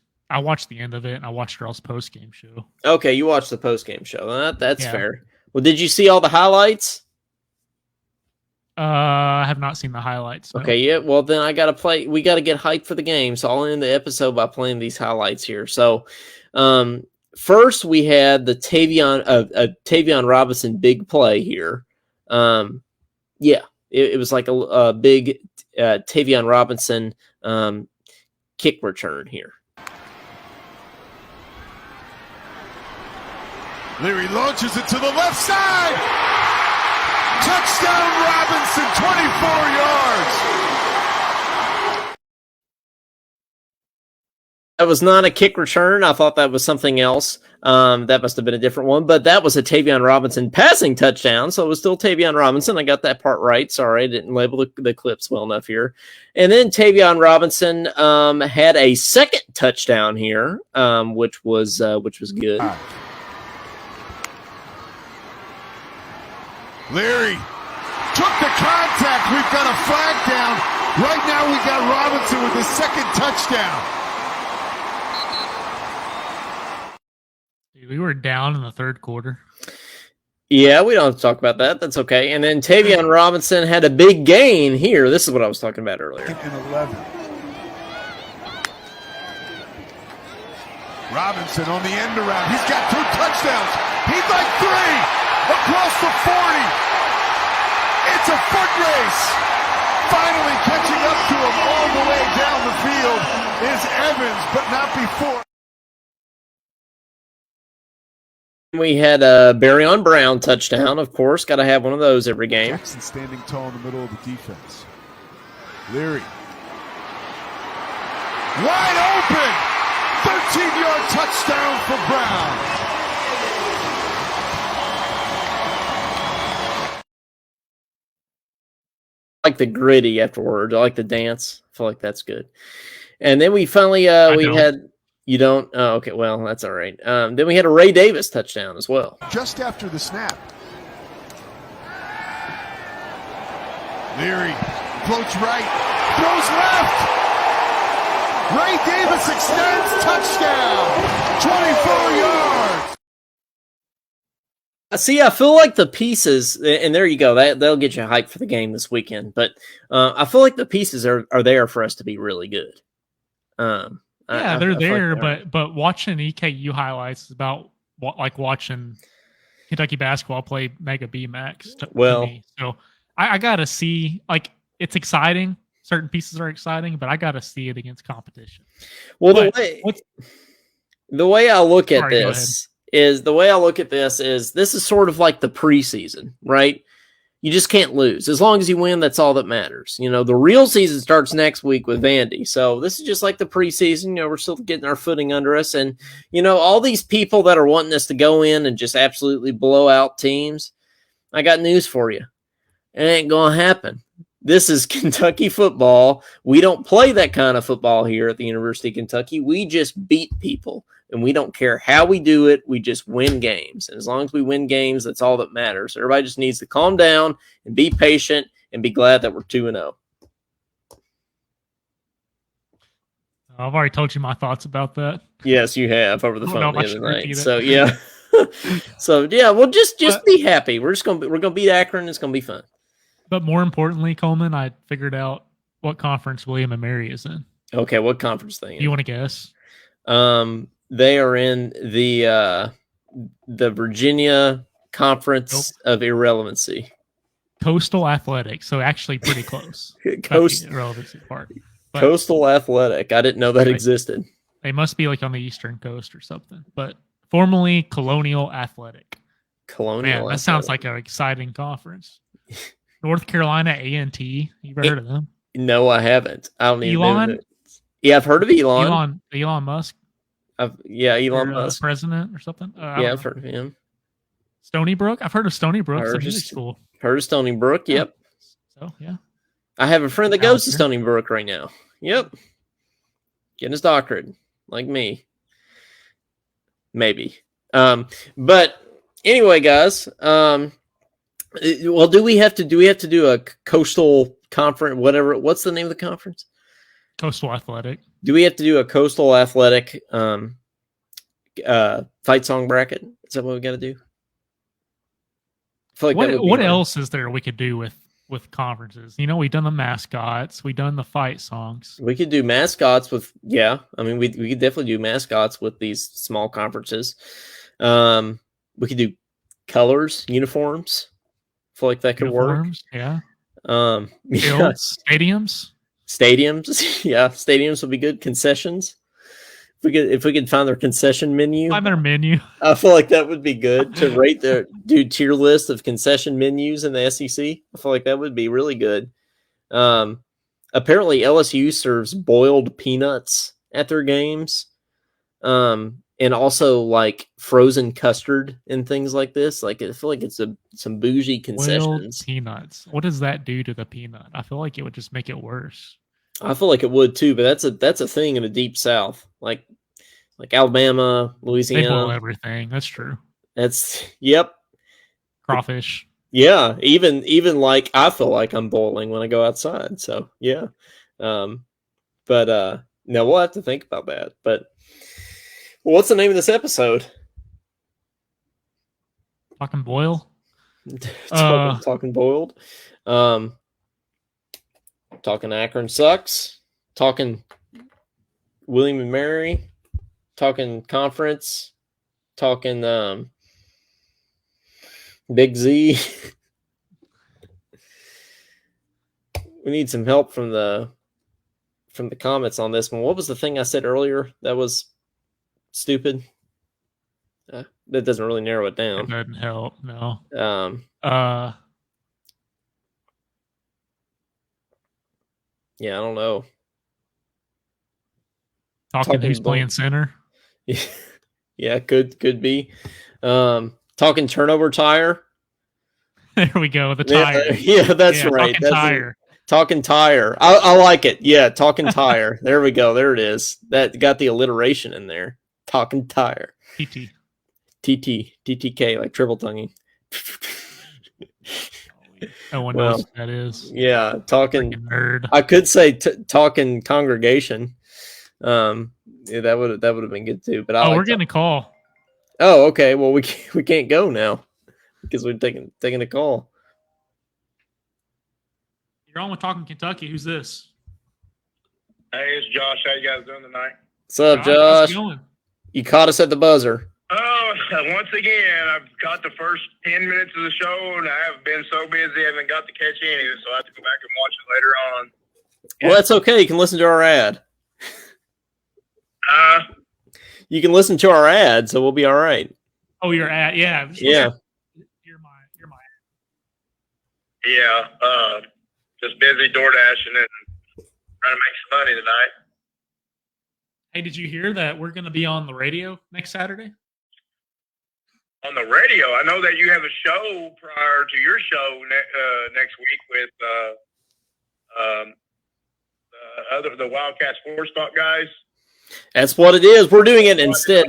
the end of it, and I watched Earl's post game show. Okay, you watched the post game show. That's Yeah. fair. Well, did you see all the highlights? I have not seen the highlights. No. Okay, yeah. Well, then we gotta get hyped for the game. So I'll end the episode by playing these highlights here. So, first we had the Tavion Robinson big play here. Yeah, it was like a big Tavion Robinson kick return here. Leary launches it to the left side. Touchdown Robinson, 24 yards. That was not a kick return. I thought that was something else. That must have been a different one, but that was a Tavion Robinson passing touchdown. So it was still Tavion Robinson. I got that part right. Sorry, I didn't label the clips well enough here. And then Tavion Robinson had a second touchdown here, which was good. Leary took the contact. We've got a flag down. Right now we got Robinson with his second touchdown. We were down in the third quarter. Yeah, we don't have to talk about that. That's okay. And then Tavion Robinson had a big gain here. This is what I was talking about earlier. And 11. Robinson on the end around. He's got 2 touchdowns. He'd like 3. Across the 40. It's a foot race. Finally catching up to him all the way down the field is Evans, but not before. We had a Barryon Brown touchdown, of course. Got to have one of those every game. Jackson standing tall in the middle of the defense. Leary. Wide open. 13-yard touchdown for Brown. I like the gritty afterwards. I like the dance. I feel like that's good. And then we finally you don't? Oh, okay. Well, that's all right. Then we had a Ray Davis touchdown as well. Just after the snap. Leary floats right, throws left. Ray Davis extends, touchdown, 24 yards. See, I feel like the pieces, and there you go. That'll get you hyped for the game this weekend. But I feel like the pieces are there for us to be really good. Yeah, they're there, but watching EKU highlights is about like watching Kentucky basketball play Mega B-Max. So I gotta see, like, it's exciting. Certain pieces are exciting, but I gotta see it against competition. Well, the way I look at this is this is sort of like the preseason, right? You just can't lose. As long as you win, that's all that matters. You know, the real season starts next week with Vandy. So this is just like the preseason. You know, we're still getting our footing under us. And, you know, all these people that are wanting us to go in and just absolutely blow out teams, I got news for you. It ain't going to happen. This is Kentucky football. We don't play that kind of football here at the University of Kentucky. We just beat people. And we don't care how we do it. We just win games. And as long as we win games, that's all that matters. Everybody just needs to calm down and be patient and be glad that we're 2-0. I've already told you my thoughts about that. Yes, you have over the phone the other night. Either. So yeah. Well, just be happy. We're gonna beat Akron. It's gonna be fun. But more importantly, Coleman, I figured out what conference William and Mary is in. Okay, what conference thing? You want to guess? They are in the Virginia Conference of Irrelevancy. Coastal Athletic, so actually pretty close. Coast Relevancy part. But Coastal Athletic. I didn't know that existed. they must be like on the eastern coast or something. But formerly Colonial Athletic. Colonial. Man, that sounds like an exciting conference. North Carolina A&T. You ever heard of them? No, I haven't. I don't even Elon? know. Yeah, I've heard of Elon. Elon Musk. Elon Or, Musk. president or something. Yeah, I've heard of him. Stony Brook. I've heard of Stony Brook. It's a music school. Heard of Stony Brook. Yep. So yeah, I have a friend that goes to Stony Brook right now. Yep. Getting his doctorate, like me. Maybe. But anyway, guys. Well, do we have to do a coastal conference? Whatever. What's the name of the conference? Coastal Athletic. Do we have to do a coastal athletic fight song bracket? Is that what we got to do? I feel like what else is there we could do with conferences? You know, we've done the mascots, we've done the fight songs. We could do mascots with I mean, we could definitely do mascots with these small conferences. We could do colors, uniforms. I feel like that could work. Yeah. Fields, stadiums. Yeah, stadiums would be good. Concessions. If we could find their concession menu. Find their menu. I feel like that would be good to rate do tier list of concession menus in the SEC. I feel like that would be really good. Apparently LSU serves boiled peanuts at their games. And also like frozen custard and things like this. Like I feel like it's some bougie concessions. Boiled peanuts. What does that do to the peanut? I feel like it would just make it worse. I feel like it would too, but that's a thing in the deep South, like Alabama, Louisiana. They boil everything. That's true. Yep. Crawfish. Yeah, even like I feel like I'm boiling when I go outside. So yeah, no, we'll have to think about that. But what's the name of this episode? Talking boil. Talking boiled. Talking Akron sucks. Talking William and Mary. Talking conference. Talking Big Z. We need some help from the comments on this one. What was the thing I said earlier that was stupid? That doesn't really narrow it down. It doesn't help. No. Yeah, I don't know. Talking who's playing center. Yeah, could be. Talking turnover tire. There we go. The tire. Yeah, that's right. Talking tire. Talking tire. I like it. Yeah, talking tire. There we go. There it is. That got the alliteration in there. Talking tire. TTK, like triple tonguing. No one knows what that is. Yeah, talking nerd. I could say talking congregation. Yeah, that would have been good too. But we're getting a call. Oh, okay. Well, we can't go now because we're taking a call. You're on with Talking Kentucky. Who's this? Hey, it's Josh. How you guys doing tonight? What's up, Josh? How's it going? You caught us at the buzzer. Oh, once again, I've caught the first 10 minutes of the show, and I have been so busy I haven't got to catch any of it, so I have to go back and watch it later on. Well, that's okay. You can listen to our ad. You can listen to our ad, so we'll be all right. Oh, your ad, yeah. Yeah. You're my Yeah, just busy door dashing and trying to make some money tonight. Hey, did you hear that we're going to be on the radio next Saturday? On the radio, I know that you have a show prior to your show next week with the Wildcat Sports Talk guys. That's what it is. We're doing it instead.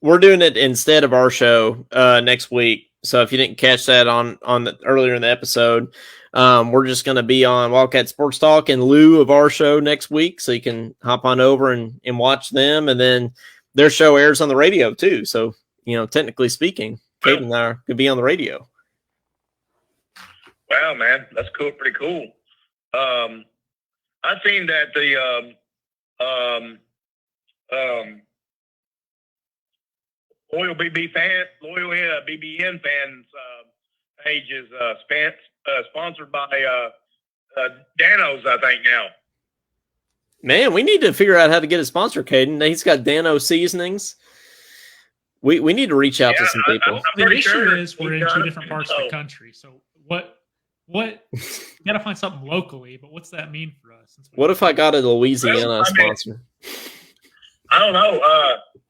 We're doing it instead of our show next week. So if you didn't catch that earlier in the episode, we're just going to be on Wildcat Sports Talk in lieu of our show next week. So you can hop on over and watch them, and then their show airs on the radio too. So technically speaking, Kate and I could be on the radio. Wow, man, that's cool. Pretty cool. I've seen that the loyal BBN fans page is sponsored by Dano's, I think, now. Man, we need to figure out how to get a sponsor, Caden. He's got Dano seasonings. We need to reach out to some people. The issue is we're in two different parts of the country. So what we got to find something locally, but what's that mean for us? What if I got a Louisiana sponsor? I don't know.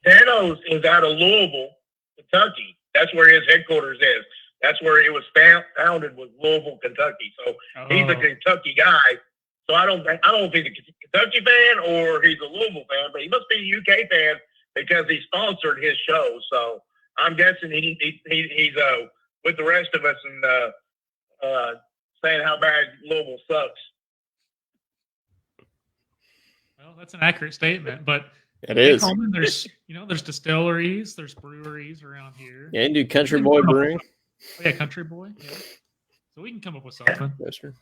Dano's is out of Louisville, Kentucky. That's where his headquarters is. That's where it was founded, was Louisville, Kentucky. So he's a Kentucky guy. So I don't know if he's a Kentucky fan or he's a Louisville fan, but he must be a UK fan because he sponsored his show. So I'm guessing he's with the rest of us and saying how bad Louisville sucks. Well, that's an accurate statement, but it is. Coleman, there's distilleries, there's breweries around here. Yeah, and do Country Boy Brewing. Oh, yeah, Country Boy. Yeah. So we can come up with something. That's true.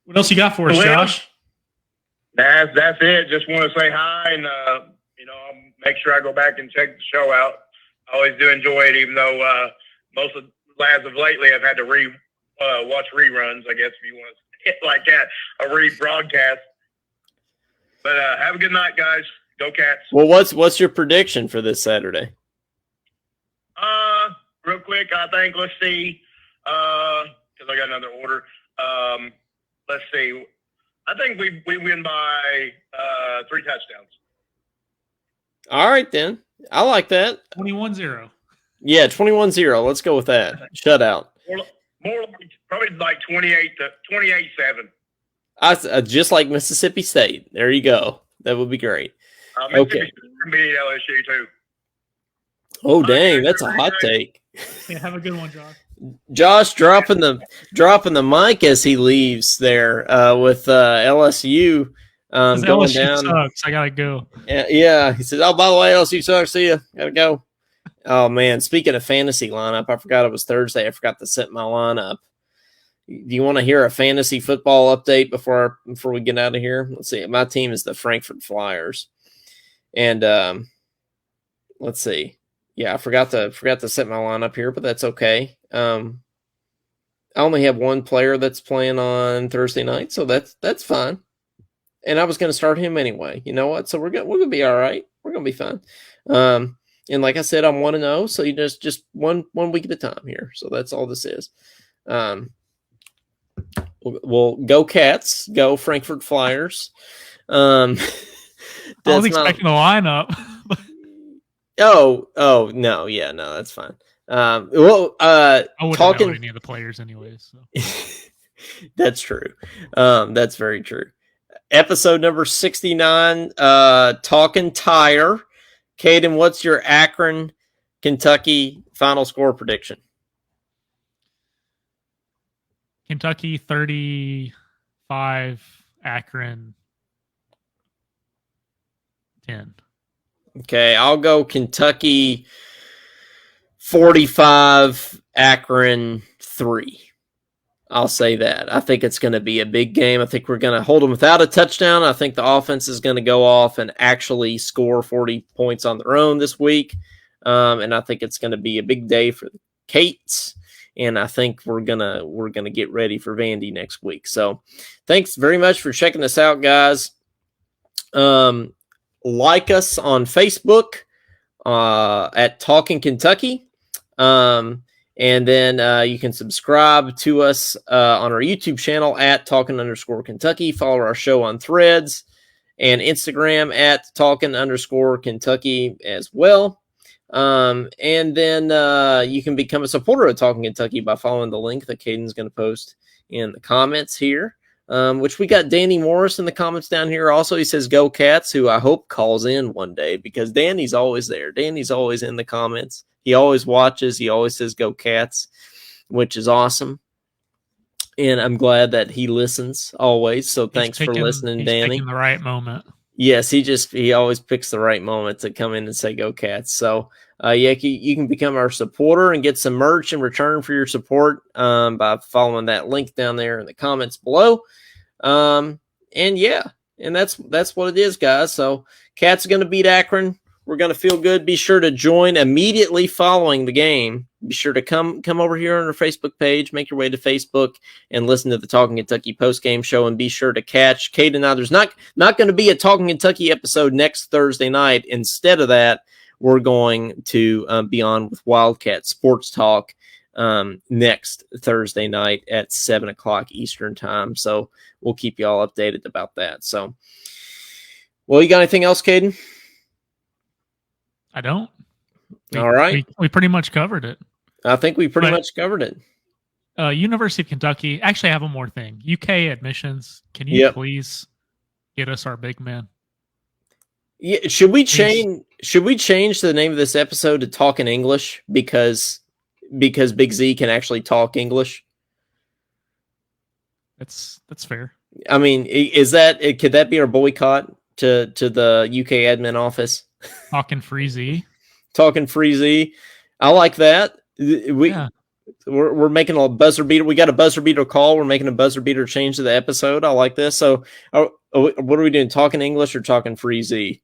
What else you got for us, Josh? That's it. Just want to say hi and I'll make sure I go back and check the show out. I always do enjoy it, even though most of as of lately I've had to watch reruns, I guess, if you want to hit like that, a rebroadcast. But have a good night, guys. Go Cats. Well, what's your prediction for this Saturday? Real quick, I think, let's see, because I got another order. Let's see. I think we win by 3 touchdowns. All right, then. I like that. 21-0. Yeah, 21-0. Let's go with that. Shutout. More like, probably like 28-7. Just like Mississippi State. There you go. That would be great. Okay. Beat LSU too. Oh, dang. That's a hot take. Yeah, have a good one, Josh. Josh dropping the mic as he leaves there with LSU going LSU down. Sucks. I gotta go. Yeah, he said, "Oh, by the way, LSU sucks. See ya. Gotta go." Oh man, speaking of fantasy lineup, I forgot it was Thursday. I forgot to set my lineup. Do you want to hear a fantasy football update before we get out of here? Let's see. My team is the Frankfurt Flyers, and let's see. Yeah, I forgot to set my lineup here, but that's okay. I only have one player that's playing on Thursday night, so that's fine. And I was going to start him anyway. You know what? So we're gonna be all right. We're gonna be fine. And like I said, I'm 1-0, so you just one week at a time here. So that's all this is. We'll go Cats, go Frankfurt Flyers. I was expecting the lineup. Oh no, yeah, no, that's fine. I wouldn't know any of the players anyways. So. That's true. That's very true. Episode number 69, Talkin Tire. Caden, what's your Akron, Kentucky final score prediction? Kentucky 35, Akron 10. Okay, I'll go Kentucky 45, Akron 3. I'll say that. I think it's going to be a big game. I think we're going to hold them without a touchdown. I think the offense is going to go off and actually score 40 points on their own this week. And I think it's going to be a big day for the Cates. And I think we're gonna get ready for Vandy next week. So thanks very much for checking us out, guys. Like us on Facebook at Talkin Kentucky. And then you can subscribe to us on our YouTube channel at Talkin_Kentucky. Follow our show on Threads and Instagram at Talkin_Kentucky as well. And then you can become a supporter of Talkin Kentucky by following the link that Caden's going to post in the comments here. Which we got Danny Morris in the comments down here. Also, he says, "Go Cats," who I hope calls in one day because Danny's always there. Danny's always in the comments. He always watches. He always says, "Go Cats," which is awesome. And I'm glad that he listens always. So thanks for listening, Danny. Picking the right moment. Yes, he always picks the right moment to come in and say, "Go Cats." So, you can become our supporter and get some merch in return for your support by following that link down there in the comments below. And that's what it is, guys. So, Cats are going to beat Akron. We're going to feel good. Be sure to join immediately following the game. Be sure to come over here on our Facebook page. Make your way to Facebook and listen to the Talking Kentucky post-game show. And be sure to catch Cade and I. There's not going to be a Talking Kentucky episode next Thursday night. Instead of that, we're going to be on with Wildcat Sports Talk next Thursday night at 7 o'clock Eastern time. So we'll keep you all updated about that. So, well, you got anything else, Caden? I don't. All right. We pretty much covered it. I think we pretty much covered it. University of Kentucky. Actually, I have one more thing. UK admissions. Can you please get us our big men? Yeah. Should we change the name of this episode to Talkin English because Big Z can actually talk English? That's fair. I mean, could that be our boycott to the UK admin office? Talking free Z. Talking free Z. I like that. We're making a buzzer beater. We got a buzzer beater call. We're making a buzzer beater change to the episode. I like this. So what are we doing? Talking English or talking free Z?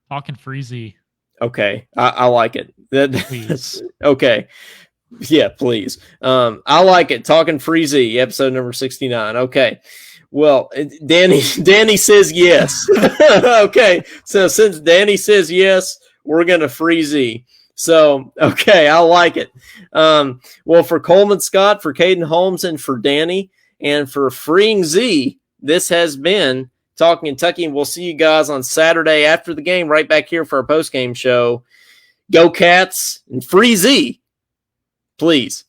Talking free Z. Okay. I like it. Please. Okay. Yeah, please. I like it. Talking free Z, episode number 69. Okay. Well, Danny says yes. Okay. So since Danny says yes, we're going to free Z. So, okay, I like it. Well, for Coleman Scott, for Caden Holmes, and for Danny, and for Freeing Z, this has been Talking Kentucky, and we'll see you guys on Saturday after the game right back here for our post-game show. Go Cats and Free Z, please.